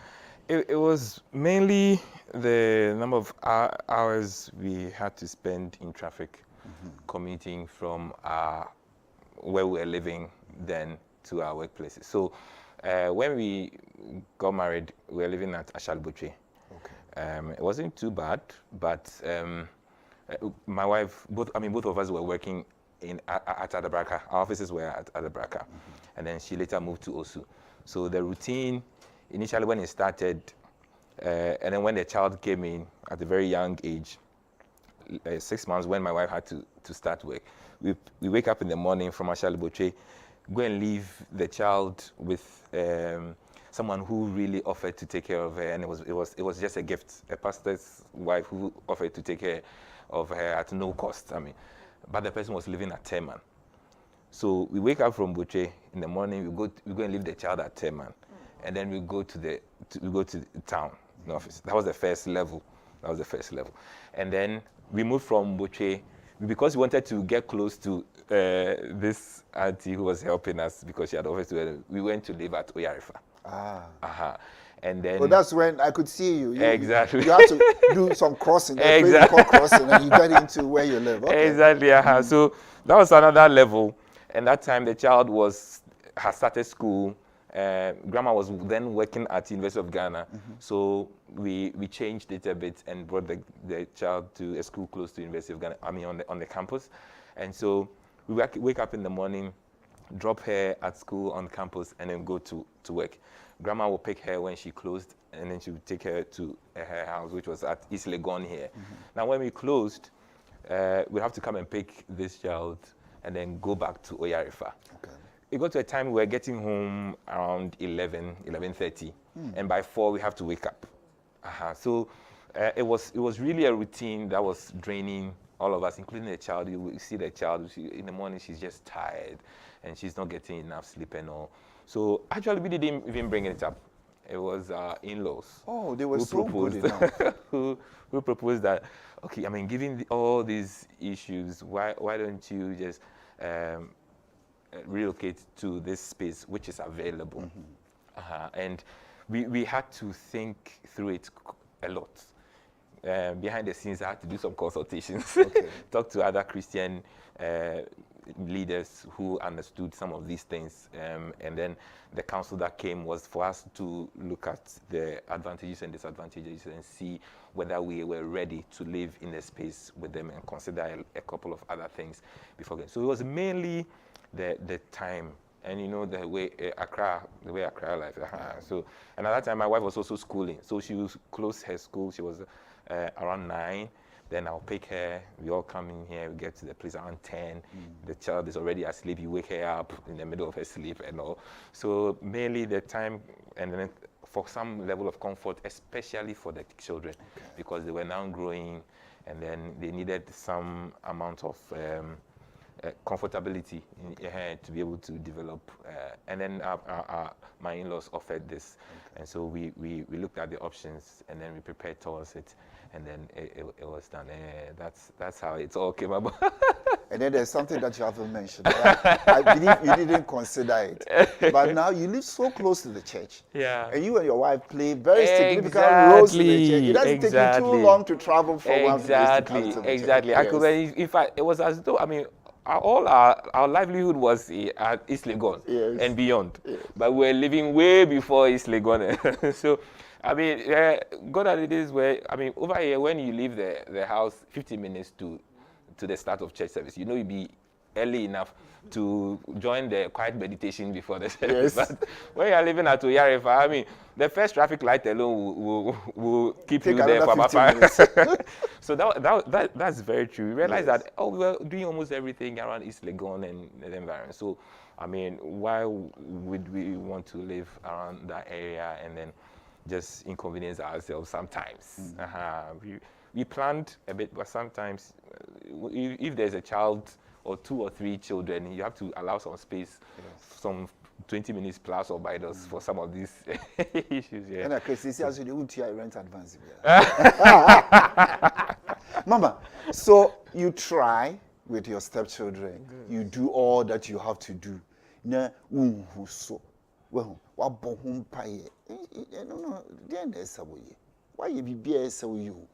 It was mainly the number of hours we had to spend in traffic, commuting from where we were living then to our workplaces. So when we got married, we were living at Ashalbuche. Okay. It wasn't too bad, but my wife, both of us were working at Adabraka. Our offices were at Adabraka. And then she later moved to Osu. So the routine, initially when it started, and then when the child came in at a very young age, 6 months when my wife had to start work, we wake up in the morning from Ashalbuche, go and leave the child with someone who really offered to take care of her, and it was just a gift, a pastor's wife who offered to take care of her at no cost. But the person was living at Teman. So we wake up from Buche in the morning. We go and leave the child at Teman, and then we go to the town, the office. That was the first level. And then we moved from Buche because we wanted to get close to this auntie who was helping us because she had offered to. We went to live at Oyarifa. And then, well, that's when I could see you. Exactly. You had to do some crossing. Exactly. Crossing, and you get into where you live. Okay. Exactly. So that was another level. And that time the child had started school. Grandma was then working at the University of Ghana. So we changed it a bit and brought the child to a school close to University of Ghana. On the campus. And so we wake up in the morning, drop her at school on campus, and then go to work. Grandma will pick her when she closed, and then she would take her to her house, which was at East Legon here. Now, when we closed, we have to come and pick this child and then go back to Oyarifa. Okay. It got to a time we were getting home around 11:30, and by 4 we have to wake up. So it was really a routine that was draining all of us, including the child. You see the child in the morning; she's just tired, and she's not getting enough sleep and all. So actually, we didn't even bring it up. It was our in-laws. Oh, they were so good enough. who proposed that? Okay, given all these issues, why don't you just relocate to this space which is available? And we had to think through it a lot. Behind the scenes, I had to do some consultations, talk to other Christian leaders who understood some of these things, and then the counsel that came was for us to look at the advantages and disadvantages and see whether we were ready to live in a space with them and consider a couple of other things before going. So it was mainly the time, and the way Accra life. So another time my wife was also schooling, so she was close her school. She was around 9. Then I'll pick her. We all come in here. We get to the place around 10. The child is already asleep. You wake her up in the middle of her sleep and all. So mainly the time, and then for some level of comfort, especially for the children, because they were now growing, and then they needed some amount of comfortability to be able to develop. And then my in-laws offered this, and so we looked at the options, and then we prepared towards it. And then it was done. That's how it all came about. And then there's something that you haven't mentioned. I believe you didn't consider it. But now you live so close to the church. Yeah. And you and your wife play very significant roles in the church. It doesn't take you too long to travel from one place to come to the church. Exactly. It was as though, all our livelihood was at East Legon Yes. and beyond. But we're living way before East Legon. So, I mean, God had it is where, I mean, over here, when you leave the house 15 minutes to the start of church service, you know, you'll be early enough to join the quiet meditation before the service. Yes. But when you're living at Oyarifa, I mean, the first traffic light alone will keep Take you there for another about 15 5. So that's very true. We realized that, we were doing almost everything around East Legon and the environment. So, I mean, why would we want to live around that area and then just inconvenience ourselves sometimes? We planned a bit, but sometimes if there's a child or 2 or 3 children, you have to allow some space, some 20 minutes plus or minus for some of these issues. Yeah. And I can see as you do rent advance. Mama, so you try with your stepchildren. You do all that you have to do. Na so well, what bohum pie? No, then there's a way. Why you be so you?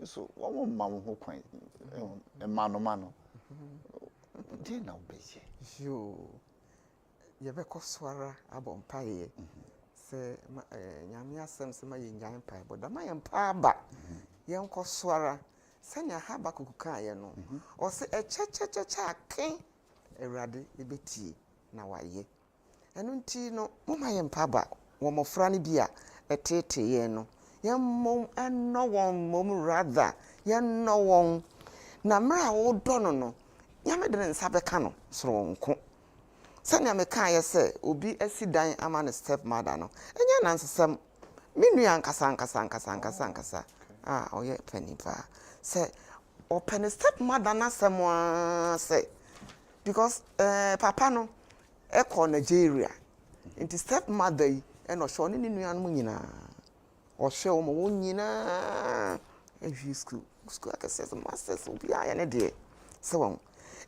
So one man who quite a mano. Then now be You yɛbɛkɔ swara abɔ mpaeɛ sɛ nyame asɛm sɛ ma yɛnyan mpaeɛ bɔ dama yɛ mpa aba yɛnkɔ swara sɛnea Habakuk kaeɛ no ɔsɛ ɛkyɛkyɛkyɛkyɛ ake Awurade ɛbɛtie na wayɛ ɛno nti no moma yɛ mpa aba wɔ mmɔfra no bi a ɛteetee yɛn no yɛmmom ɛnnɔ wɔn mmom rather yɛnnɔ wɔn na mmerɛ a wodɔ no no nyame de ne nsa bɛka no soro nko sɛnea mekaeɛ sɛ obi asi dan ama ne step mother no ɛnyɛ nansesɛm me nua nkasa ɔyɛ pani paa sɛ ɔpɛ ne step mother n'asɛm a sɛ because papa no ɛkɔ Nigeria nti step mother yi ɛna ɔhwɛ ɔne ne nuanom nyinaa ɔhwɛ wɔn nyinaa ɛhwi school akɛseɛ sɛ masters obiara yɛ ne deɛ sɛ wɔn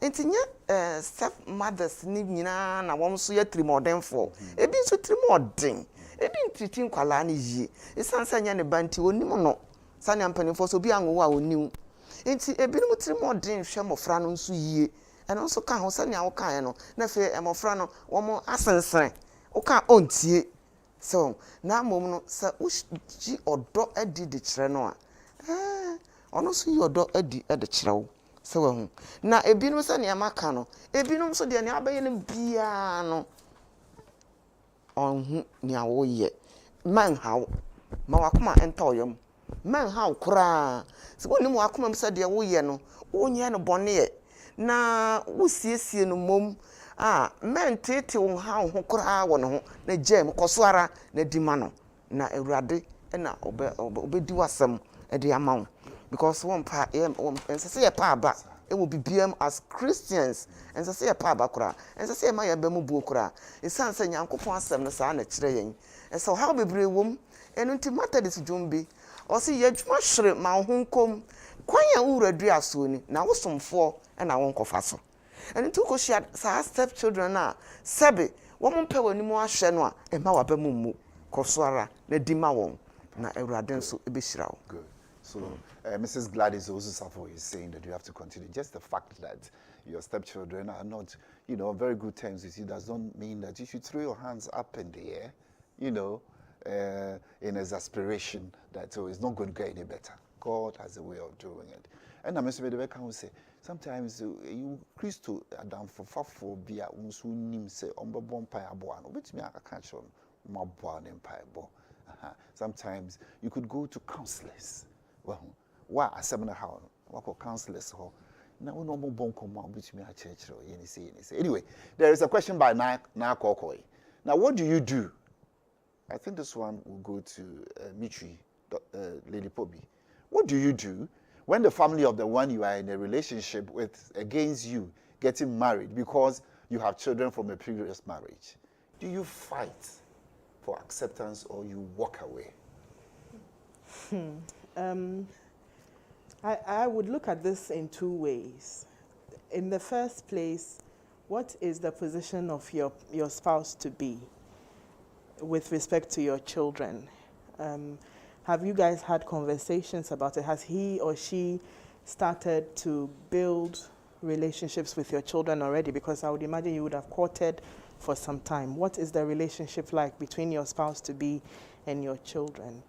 nti nye step mothers ni nyinaa na wɔn nso yɛ tirimɔdenfoɔ ebi nso tirimɔden ebi ntiriti nkwalaa ne yie esan sɛ nyɛ ne ba nti onim no sani mpanimfoɔ so obi anwowo a onim nti ebinom tirimɔden hwɛ mmɔfra no nso yie ɛno nso ka ho sani awo kan no na afei mmɔfra no wɔn asensɛn ɔka ɔntie so na mmom no sɛ wogyi ɔdɔ adi de kyerɛ no a ɔno nso yi ɔdɔ adi de kyerɛ wo sɛ wahu na ebinom sɛ nea maka no ebinom so deɛ nea abɛyɛ no biara no ɔnhu nea woyɛ manhaw ma wakoma ɛntɔɔyam manhaw koraa sɛ wonim wakoma mu sɛ deɛ woyɛ no wonyɛ no bɔne na wosiesie no mom a mentete wo haw ho koraa wɔ ne ho na gyam kɔso ara na di ma no na Awurade na obɛdi wasɛm de ama wo because one pa and say a pa ba it will be BM as Christians and say a pa ba kura and say my bemu bu kura it sounds say Nyankopon asem no saa na kire yen and so how bebre wom enu nti matter this dwumbi o say yadwuma hwere ma ho nkom kwan ya uradu aso ni na wosomfo na won kofa so and nti ko share saa step children na sebe wo mo mpa wani mu ahwe no a e ma wa ba mu mu koso ara na di ma won na Awurade nso e be hira wo. Good. So, Mrs. Gladys Osusafo is saying that you have to continue. Just the fact that your stepchildren are not, on very good terms with you does not mean that you should throw your hands up in the air, in exasperation that it's not going to get any better. God has a way of doing it. And I'm going say, sometimes you Christo Adam for via unsunim say empire boano, which me I catch on my born empire bo. Sometimes you could go to counselors. Well, why a seminar how what counselors ho now no more bon command which me a church or any say. Anyway, there is a question by Nakokoi. Now what do you do? I think this one will go to Mitri, Lady Pobi. What do you do when the family of the one you are in a relationship with against you getting married because you have children from a previous marriage? Do you fight for acceptance or you walk away? I would look at this in 2 ways. In the first place, what is the position of your spouse to be with respect to your children? Have you guys had conversations about it? Has he or she started to build relationships with your children already? Because I would imagine you would have courted for some time. What is the relationship like between your spouse-to-be and your children?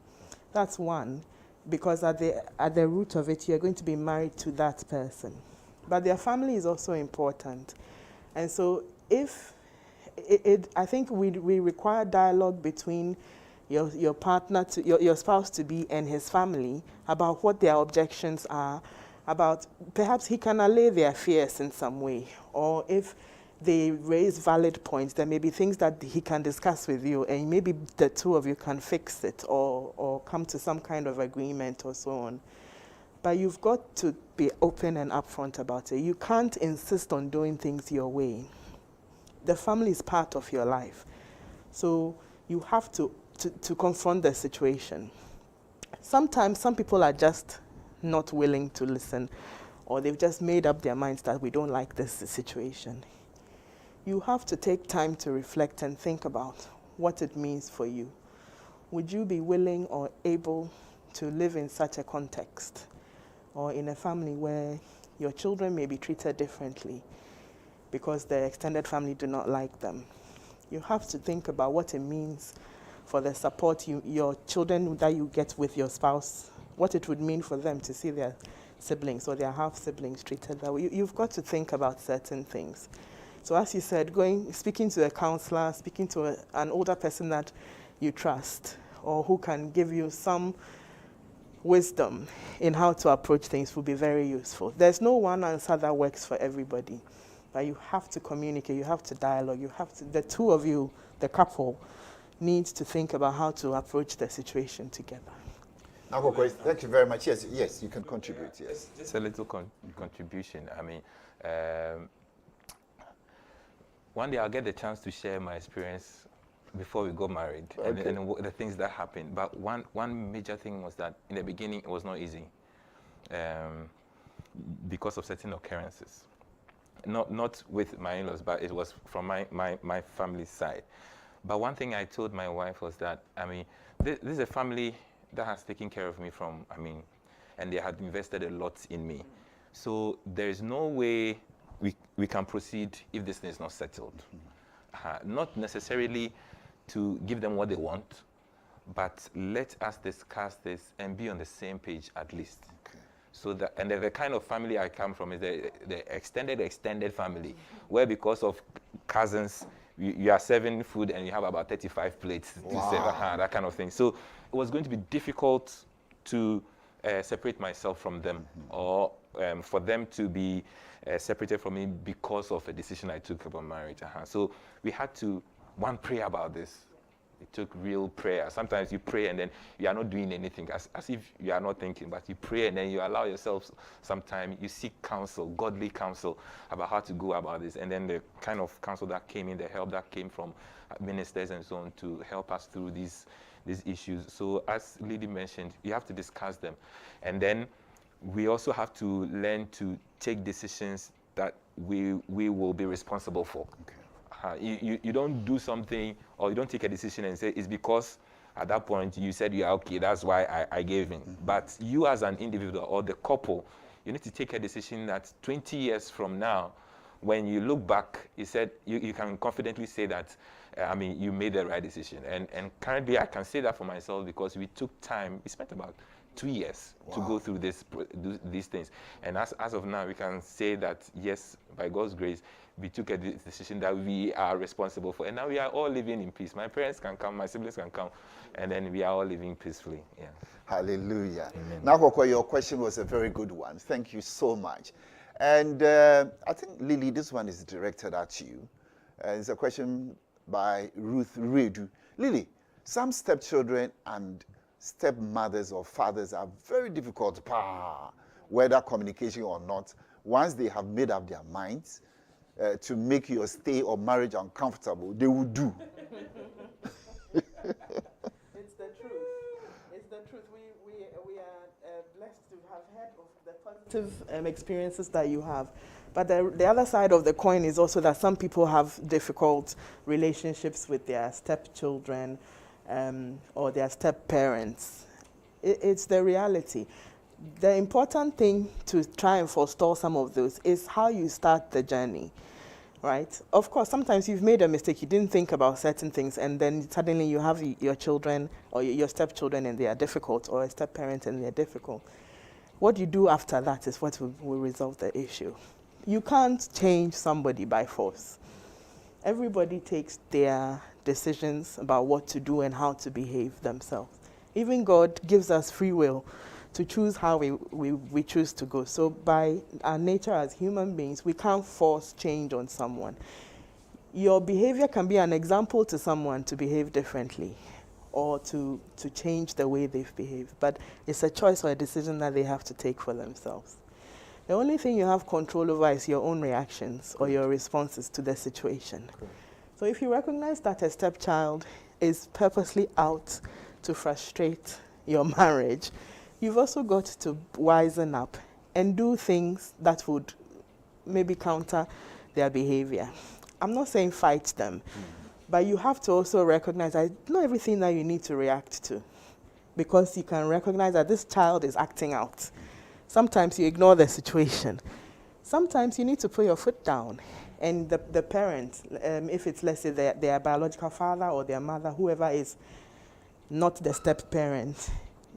That's one, because at the root of it, you're going to be married to that person. But their family is also important. And so if I think we require dialogue between your partner, your spouse-to-be and his family about what their objections are, about perhaps he can allay their fears in some way, or if they raise valid points, there may be things that he can discuss with you, and maybe the two of you can fix it or come to some kind of agreement or so on. But you've got to be open and upfront about it. You can't insist on doing things your way. The family is part of your life. So you have to confront the situation. Sometimes some people are just not willing to listen, or they've just made up their minds that we don't like this situation. You have to take time to reflect and think about what it means for you. Would you be willing or able to live in such a context, or in a family where your children may be treated differently because the extended family do not like them? You have to think about what it means for the support your children that you get with your spouse, what it would mean for them to see their siblings or their half-siblings treated that way. You've got to think about certain things. So as you said, speaking to a counselor, speaking to an older person that you trust, or who can give you some wisdom in how to approach things will be very useful. There's no one answer that works for everybody, but you have to communicate, you have to dialogue, the two of you, the couple, needs to think about how to approach the situation together. Nakoko, thank you very much. Yes, you can contribute. Yes, just a little contribution. I mean, one day I'll get the chance to share my experience before we got married, okay, and the things that happened. But one major thing was that in the beginning it was not easy because of certain occurrences. Not with my in-laws, but it was from my family's side. But one thing I told my wife was that, I mean, this is a family that has taken care of me and they had invested a lot in me. So there is no way we can proceed if this thing is not settled. Not necessarily to give them what they want, but let us discuss this and be on the same page at least. Okay. So that, and the kind of family I come from is the extended family, where because of cousins, you are serving food and you have about 35 plates to serve, that kind of thing. So it was going to be difficult to separate myself from them, or for them to be separated from me because of a decision I took about marriage. So we had to, pray about this. It took real prayer. Sometimes you pray and then you are not doing anything, as if you are not thinking, but you pray and then you allow yourself some time. You seek counsel, godly counsel, about how to go about this. And then the kind of counsel that came in, the help that came from ministers and so on to help us through these issues. So as Lily mentioned, you have to discuss them. And then we also have to learn to take decisions that we will be responsible for. Okay. You don't do something, or you don't take a decision and say it's because at that point you said you are okay, that's why I gave in. Mm-hmm. But you as an individual or the couple, you need to take a decision that 20 years from now, when you look back, you can confidently say that, you made the right decision. And currently I can say that for myself because we took time, we spent about 2 years to go through these things. And as of now, we can say that, yes, by God's grace, we took a decision that we are responsible for. And now we are all living in peace. My parents can come, my siblings can come, and then we are all living peacefully. Yeah. Hallelujah. Nakoko, your question was a very good one. Thank you so much. And I think, Lily, this one is directed at you. It's a question by Ruth Redu. Lily, some stepchildren and stepmothers or fathers are very difficult, whether communication or not. Once they have made up their minds to make your stay or marriage uncomfortable, they will do. It's the truth. It's the truth. We are blessed to have heard of the positive experiences that you have. But the other side of the coin is also that some people have difficult relationships with their stepchildren, or their step-parents. It's the reality. the important thing to try and forestall some of those is how you start the journey, right? Of course, sometimes you've made a mistake, you didn't think about certain things, and then suddenly you have your children or your stepchildren and they are difficult, or a step-parent and they're difficult. What you do after that is what will resolve the issue. You can't change somebody by force. Everybody takes their decisions about what to do and how to behave themselves. Even God gives us free will to choose how we choose to go. So by our nature as human beings, we can't force change on someone. Your behavior can be an example to someone to behave differently or to change the way they've behaved. But it's a choice or a decision that they have to take for themselves. The only thing you have control over is your own reactions or your responses to the situation. So if you recognize that a stepchild is purposely out to frustrate your marriage, you've also got to wisen up and do things that would maybe counter their behavior. I'm not saying fight them, but you have to also recognize that not everything that you need to react to, because you can recognize that this child is acting out. Sometimes you ignore the situation. Sometimes you need to put your foot down, and the parents, if it's, let's say, their biological father or their mother, whoever is not the step-parent,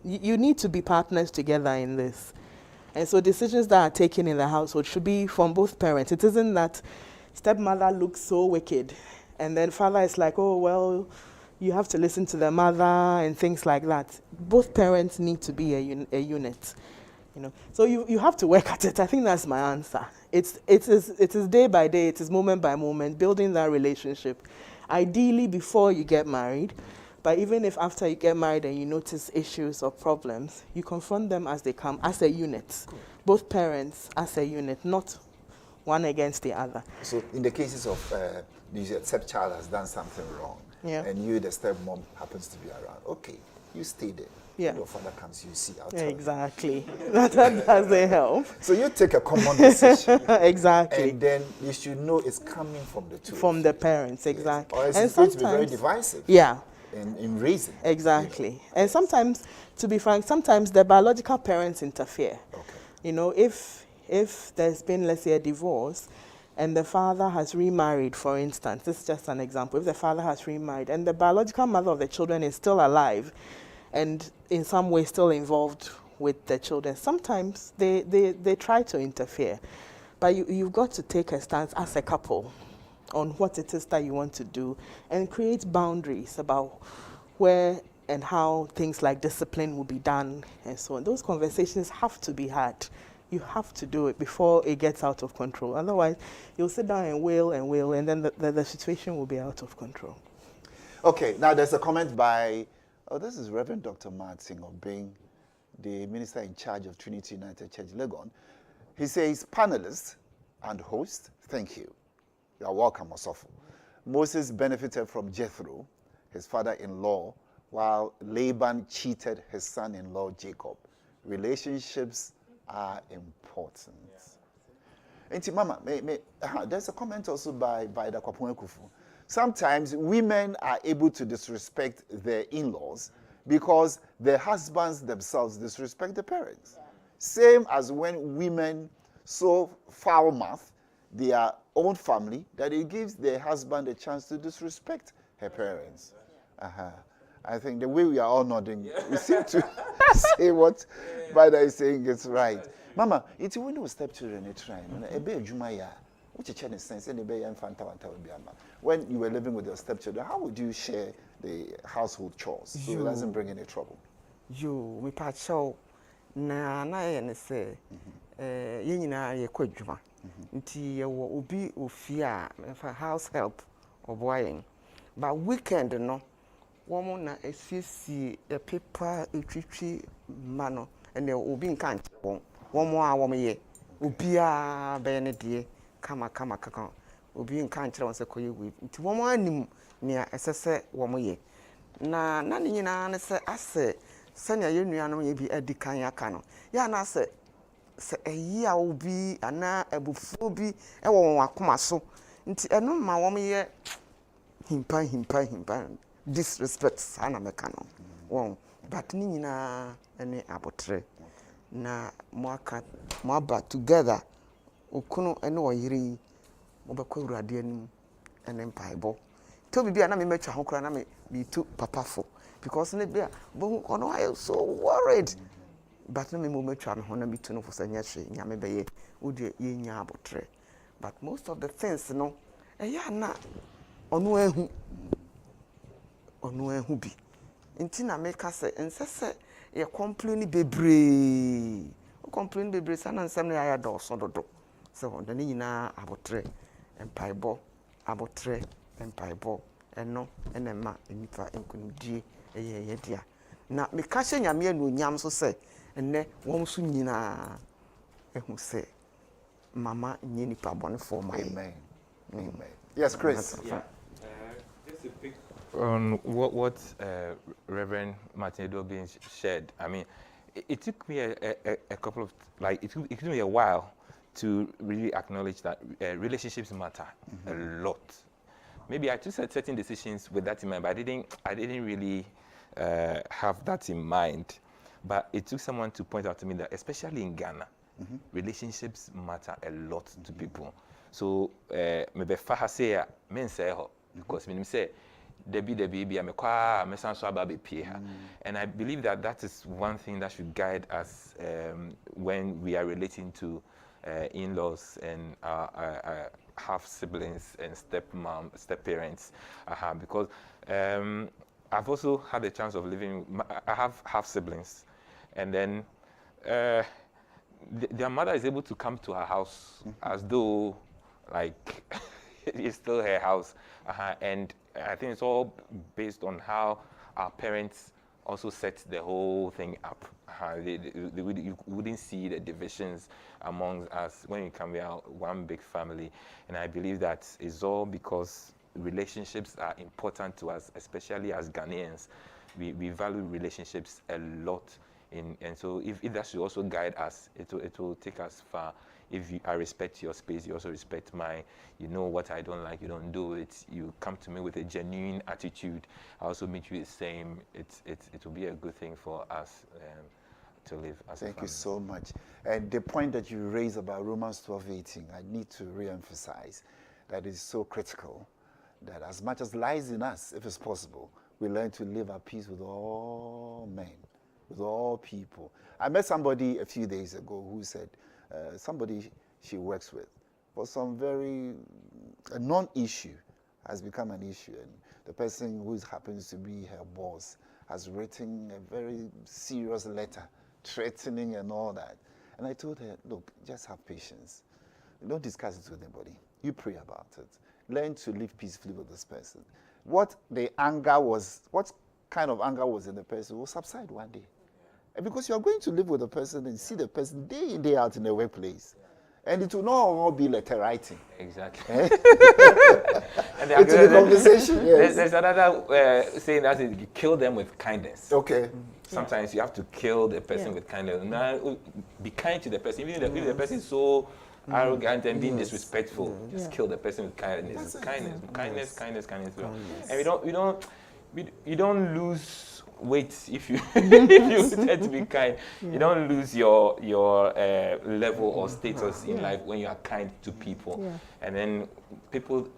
you need to be partners together in this. And so decisions that are taken in the household should be from both parents. It isn't that stepmother looks so wicked, and then father is like, oh, well, you have to listen to the mother and things like that. Both parents need to be a unit. You know, so you have to work at it. I think that's my answer. It is day by day, it is moment by moment, building that relationship. Ideally before you get married, but even if after you get married and you notice issues or problems, you confront them as they come, as a unit. Cool. Both parents as a unit, not one against the other. So in the cases of the stepchild has done something wrong, and you, the stepmom, happens to be around, okay, you stay there. Yeah. Your father comes, you see. Exactly. That doesn't help. So you take a common decision. Exactly. And then you should know it's coming from the two. From the parents, exactly. Yes. Or it's going to be very divisive. Yeah. In raising. Exactly. You know. And sometimes, to be frank, sometimes the biological parents interfere. Okay. You know, if there's been, let's say, a divorce, and the father has remarried, for instance, this is just an example, if the father has remarried, and the biological mother of the children is still alive, and in some way still involved with the children, sometimes they try to interfere. But you've got to take a stance as a couple on what it is that you want to do and create boundaries about where and how things like discipline will be done and so on. Those conversations have to be had. You have to do it before it gets out of control. Otherwise, you'll sit down and wail, and then the situation will be out of control. Okay, now there's a comment by, this is Reverend Dr. Martin Obeng, the minister in charge of Trinity United Church, Legon. He says, panelists and host, thank you. You are welcome, Osofo. Moses benefited from Jethro, his father-in-law, while Laban cheated his son-in-law, Jacob. Relationships are important. Yeah. Mama, there's a comment also by the Kwapun Kufu. Sometimes women are able to disrespect their in-laws because their husbands themselves disrespect the parents. Yeah. Same as when women so foul-mouthed their own family that it gives their husband a chance to disrespect her parents. I think the way we are all nodding, we seem to say what Bida is saying is right. Mama, it's when we stepchildren when you were living with your stepchildren, how would you share the household chores so it doesn't bring any trouble? We part show na and say yenina ye kwadwuma nti ye wo obi ofia for house help or boying, but weekend no woman na esisi a paper etwitwi mano and obi nka nche womo a womo ye obi a be ne de kama kaka obi nka nche won se koye we nti womo anim nea esese womo ye na ne nyina ne se ase sanya ye nuanom ye bi adikan aka no ya na se eyi a obi ana abufu bi e won akoma so nti eno ma womo ye himpa disrespect sana meka no won but ni nyina ene abotre na moaba together okunu ene oyiri mobekọ urade anim ene mpaebọ to bibia na me matwa ho kra na me tu papa fo because ne bia bo ono I so worried but no me mo matwa me ho na me tu no fo sanya hwe nyame be ye wode ye nya abotre but most of the things no eya na ono ehu bi nti na me ka se nsese ye complain bebre o complain bebre sana nsem na ya do so dodo se ho de nyina abotre empaibọ abotre empaibọ eno enema enipa enkunudie eye dia na me ka hye nyame anu nyam so se enne won so nyina ehu se mama nye nipa bone for my Amen. Amen. Yes, Chris. Yeah. Just to pick on what Reverend Martin Edobin shared. I mean, it took me a couple of, like, it took me a while to really acknowledge that relationships matter a lot. Maybe I took certain decisions with that in mind, but I didn't really have that in mind. But it took someone to point out to me that, especially in Ghana, relationships matter a lot to people. So maybe say men say because me say Debbie be me sanso ababe pie. And I believe that is one thing that should guide us when we are relating to in-laws and half siblings and step parents. Because I've also had the chance of living. I have half siblings, and then their mother is able to come to her house as though like it's still her house, and I think it's all based on how our parents also set the whole thing up. You wouldn't see the divisions among us when you come out one big family, and I believe that is all because relationships are important to us, especially as Ghanaians. We value relationships a lot. And so if that should also guide us, it will take us far. If I respect your space, you also respect mine. You know what I don't like, you don't do it. You come to me with a genuine attitude. I also meet you the same. It will be a good thing for us to live as a family. Thank you so much. And the point that you raised about Romans 12:18, I need to re-emphasize that is so critical, that as much as lies in us, if it's possible, we learn to live at peace with all men, with all people. I met somebody a few days ago who said, somebody she works with, for some a non-issue has become an issue, and the person who happens to be her boss has written a very serious letter, threatening and all that. And I told her, look, just have patience. Don't discuss it with anybody. You pray about it. Learn to live peacefully with this person. What kind of anger was in the person will subside one day. Because you are going to live with a person and see the person day in, day out in the workplace. And it will not all be letter writing. Exactly. Eh? And it will be conversation, yes. There's another saying that is, you kill them with kindness. Okay. Sometimes you have to kill the person with kindness. Now, be kind to the person. Even if the person is so arrogant and being disrespectful, just kill the person with kindness. Kindness. And you don't lose weight if you if you tend to be kind. You don't lose your level or status in life when you are kind to people. And then people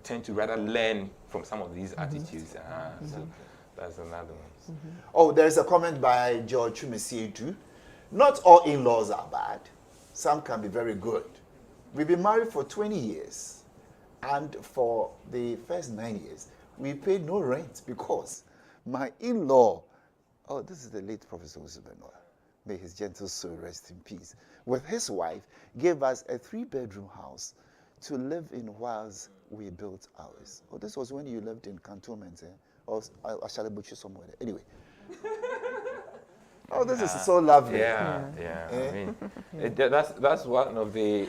tend to rather learn from some of these attitudes. So that's another one. Oh, there's a comment by George Chumesiedu. Not all in-laws are bad. Some can be very good. We've been married for 20 years. And for the first 9 years, we paid no rent because my in-law, this is the late Professor Usubenoa, may his gentle soul rest in peace, with his wife, gave us a 3-bedroom house to live in whilst we built ours. Oh, this was when you lived in cantonment, or Ashalebuchi somewhere. Anyway. Oh, this is so lovely. Yeah. I mean, that's one of the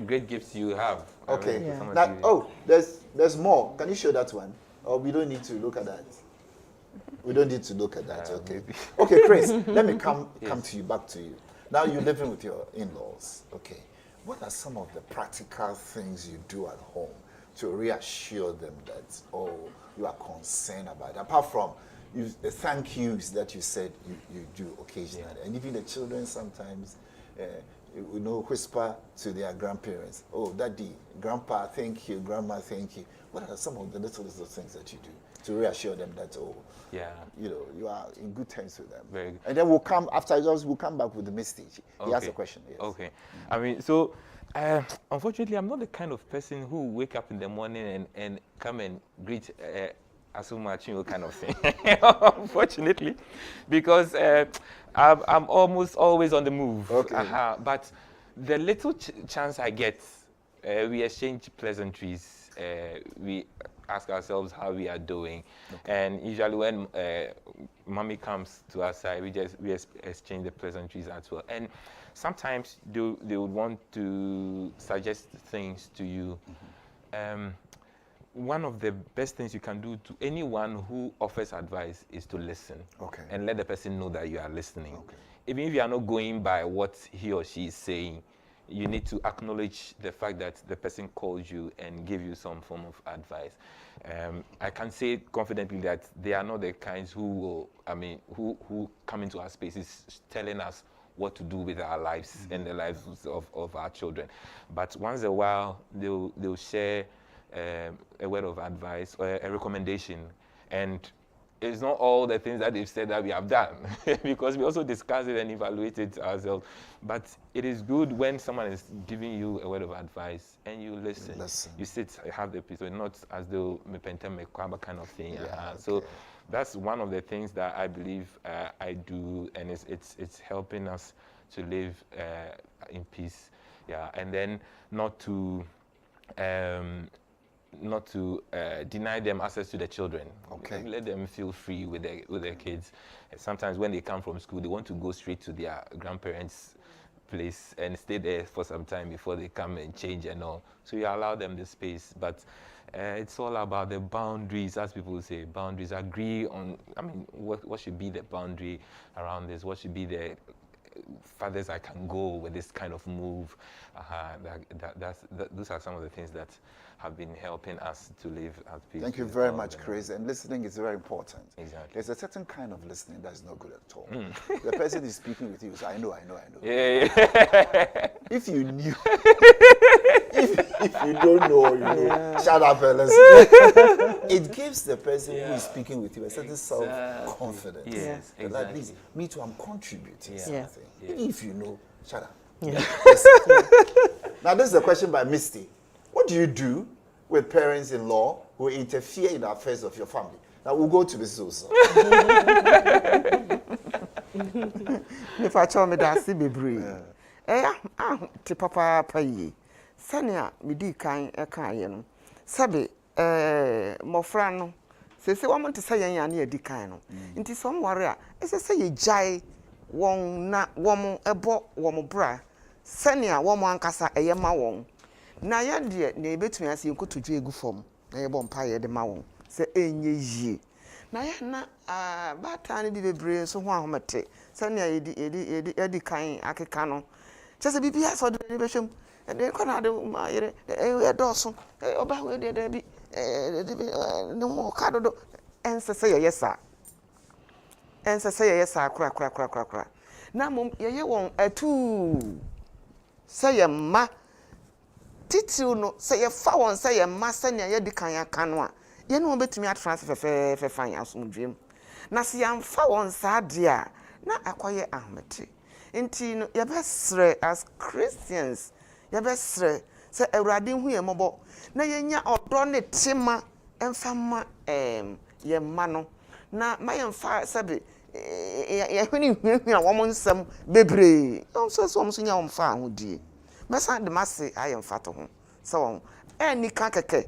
great gifts you have. Okay. Now, there's more. Can you show that one? Or we don't need to look at that? We don't need to look at that, okay? Okay, Chris, let me come to you, back to you. Now you're living with your in-laws, okay? What are some of the practical things you do at home to reassure them that, you are concerned about it? Apart from the thank yous that you said you do occasionally, and even the children sometimes, whisper to their grandparents, "Oh, Daddy, Grandpa, thank you, Grandma, thank you." What are some of the little things that you do to reassure them that, you are in good terms with them? Very good. And then we'll come after this. We'll come back with the Misty. He has a question. Yes. Okay. I mean, so unfortunately, I'm not the kind of person who wake up in the morning and come and greet Asumachi kind of thing. Unfortunately, because I'm almost always on the move. Okay. But the little chance I get, we exchange pleasantries. We ask ourselves how we are doing, and usually when mommy comes to our side, we exchange the pleasantries as well. And sometimes they would want to suggest things to you. One of the best things you can do to anyone who offers advice is to listen, and let the person know that you are listening. Even if you are not going by what he or she is saying, you need to acknowledge the fact that the person called you and gave you some form of advice. I can say confidently that they are not the kinds who come into our spaces telling us what to do with our lives and the lives of our children. But once in a while, they'll share a word of advice or a recommendation. And it's not all the things that they've said that we have done, because we also discuss it and evaluate it ourselves. But it is good when someone is giving you a word of advice and you listen. You sit, have the peace, so not as though me penta me kwaba kind of thing. So that's one of the things that I believe I do, and it's helping us to live in peace. And then not to deny them access to the children. Let them feel free with their kids. And sometimes when they come from school, they want to go straight to their grandparents' place and stay there for some time before they come and change and all. So you allow them the space, but it's all about the boundaries, as people say. Boundaries. Agree on. What should be the boundary around this? What should be the farthest I can go with this kind of move? Those are some of the things that have been helping us to live at peace. Thank you very much, Chris. And listening is very important. Exactly. There's a certain kind of listening that's not good at all. The person is speaking with you, so I know. Yeah. If you knew, if you don't know, shut up and listen. It gives the person who is speaking with you a certain self-confidence. Yes, exactly. At least, me too, I'm contributing something. Even if you know, shut up. Now, this is a question by Misty. What do you do with parents-in-law who interfere in the affairs of your family? Now, we'll go to this also. If I told me that, see me breathe. Te papa paye. Sanya midi kan ekaye Sabe mofra no. Se want to say yan na edi kan no. Nti some worry a say ye jai won na won ebo won bra. Sanya won ankasa eye ma won. Na ya de na ebetumi ase nkotodwe egu fom na ye bompa ye de ma won se enye yie na ya na bata ne bi bebre so ho ahomete se na edi kan akeka no chese bibia so de ne behwem de kona de ma yere e doso oba we de bi ne mo kadodo ense se ye yesa kura na mom ye won atu se ye ma titiw no say ye fa won say ye masa ne ye di kan ya kanu a ye no betumi atransfer fe fan ya asomdwem na se ya fa won sa de a na akoye ahmete enti no ye besre as Christians ye besre say awurade hu ye mobo na ye nya odo ne tema emfa ma ye ma no na ma ye mfa sabe ye hwini a wo mo nsam bebre so so nya wo mfa ahodie Mesa de mase ayem fato ho so won eni ka keke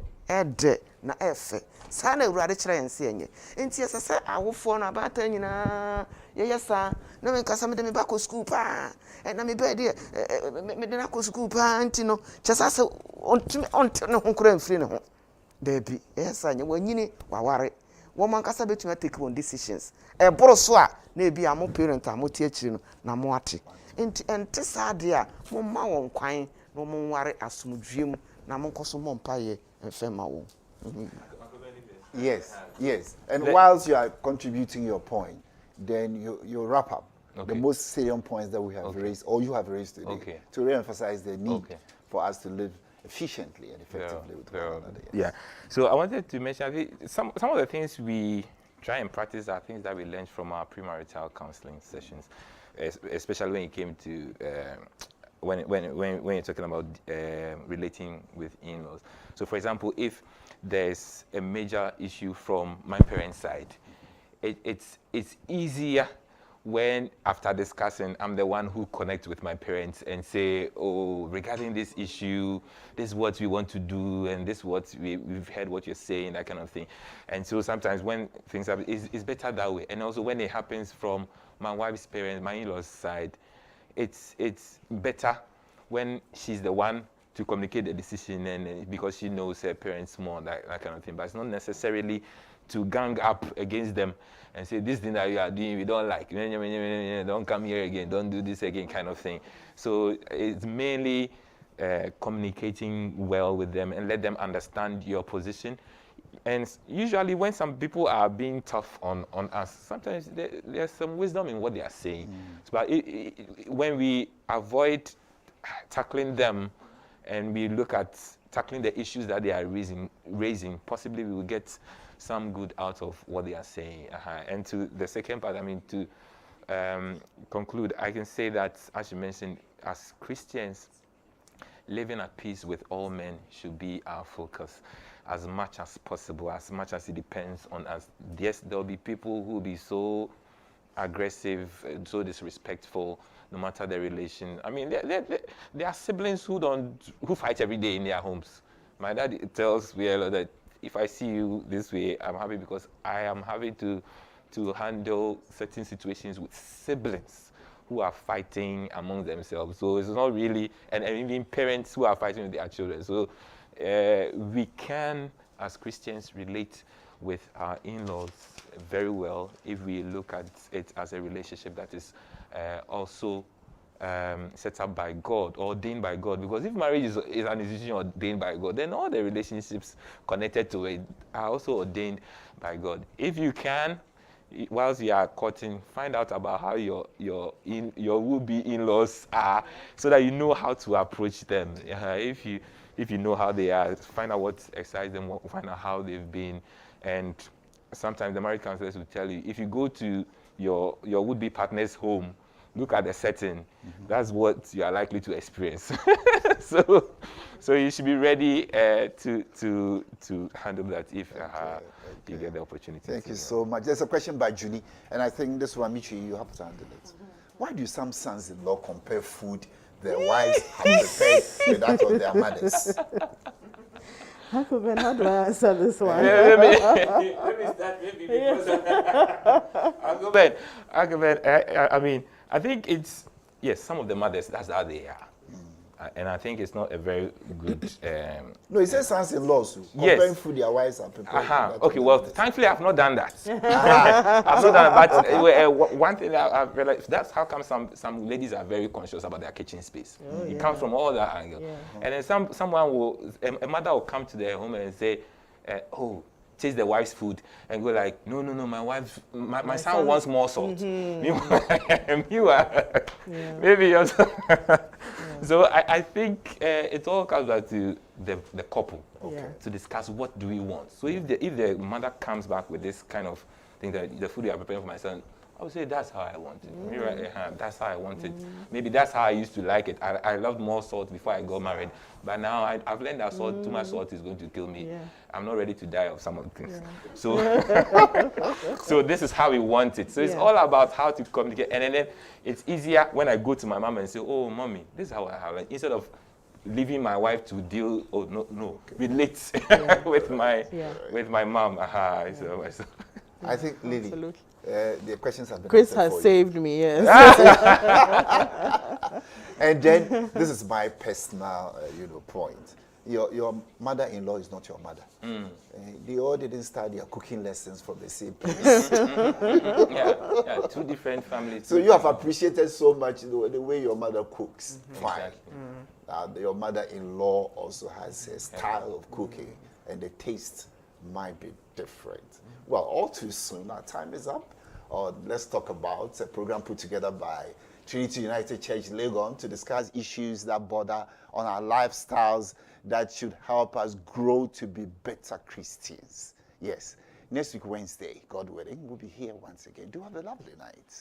de na efe sa na awurade kire yense enye enti esese awofo na abata nyina yeyesa na me kasa me de me ba ko school pa na me be de me de na ko school pa enti no chesa se ont ne ho kura mfiri ne ho da bi yesa nya wanyini waware wo man kasa betuma take on decisions boro so a na ebi amo parent amoti akiri no na mo ate enti saade a mo ma won kwan no mo nware asomdwem na mo koso mo mpaye mfe ma wo Yes, yes. And whilst you are contributing your point, then you wrap up the most salient points that we have raised, or you have raised today, to re-emphasize the need for us to live efficiently and effectively with one another. Yes. Yeah. So I wanted to mention, I think some of the things we try and practice are things that we learned from our premarital counseling sessions, especially when it came to when you're talking about relating with in-laws. So, for example, if there's a major issue from my parents' side, it's easier when, after discussing, I'm the one who connects with my parents and say, oh, regarding this issue, this is what we want to do, and this is what we've heard what you're saying, that kind of thing. And so sometimes when things happen, it's better that way. And also when it happens from my wife's parents, my in-laws' side, it's better when she's the one to communicate the decision, and because she knows her parents more, that kind of thing. But it's not necessarily to gang up against them and say, this thing that you are doing, we don't like. Don't come here again. Don't do this again, kind of thing. So it's mainly communicating well with them and let them understand your position. And usually when some people are being tough on us, sometimes there's some wisdom in what they are saying. But when we avoid tackling them and we look at tackling the issues that they are raising, possibly we will get some good out of what they are saying. And to the second part, I mean, to conclude, I can say that, as you mentioned, as Christians, living at peace with all men should be our focus as much as possible, as much as it depends on us. Yes, there'll be people who will be so aggressive, so disrespectful, no matter the relation. I mean, there are siblings who fight every day in their homes. My dad tells me that if I see you this way, I'm happy because I am having to handle certain situations with siblings who are fighting among themselves. So it's not really, and even parents who are fighting with their children. So we can, as Christians, relate with our in-laws very well if we look at it as a relationship that is also set up by God, ordained by God. Because if marriage is an institution ordained by God, then all the relationships connected to it are also ordained by God. If you can, whilst you are courting, find out about how your would-be in-laws are, so that you know how to approach them. If you know how they are, find out what excites them, find out how they've been. And sometimes the marriage counselors will tell you, if you go to your would-be partner's home, look at the setting. That's what you are likely to experience. So you should be ready to handle that if you get the opportunity. Thank you so much. There's a question by Julie, and I think this one, Michi, you have to handle it. Why do some sons-in-law compare food their wives have prepared with that of their mothers? Uncle Ben, how do I answer this one? Let me start maybe because Uncle Ben, I mean, I think it's, yes, some of the mothers, that's how they are. And I think it's not a very good... no, it says sons-in-laws comparing food their wives are prepared. Okay, well, thankfully I've not done that. I've not done that, but one thing that I've realized, that's how come some ladies are very conscious about their kitchen space. It comes from all that angle. And then someone will, a mother will come to their home and say, oh, taste the wife's food, and go like, no, my wife, my son wants more salt. Meanwhile, maybe you're So I think it all comes back to the couple to discuss what do we want. So if the mother comes back with this kind of thing, that the food you are preparing for my son, I would say that's how I want it. That's how I want it. Maybe that's how I used to like it. I loved more salt before I got married. But now I've learned that salt, too much salt is going to kill me. I'm not ready to die of some of the things. So, so this is how we want it. So it's all about how to communicate. And then it's easier when I go to my mom and say, oh, mommy, this is how I have it. Instead of leaving my wife to deal, relate with my mom. So, I think, Lily, the questions have been Chris has saved me, yes. And then, this is my personal, point. Your mother-in-law is not your mother. They all didn't start their cooking lessons from the same place. Yeah, two different families. So you have appreciated so much the way your mother cooks. Fine. Your mother-in-law also has a style of cooking and the taste might be different. Well, all too soon, our time is up. Let's talk about a program put together by Trinity United Church Legon to discuss issues that border on our lifestyles that should help us grow to be better Christians. Yes, next week, Wednesday, God willing, we'll be here once again. Do have a lovely night.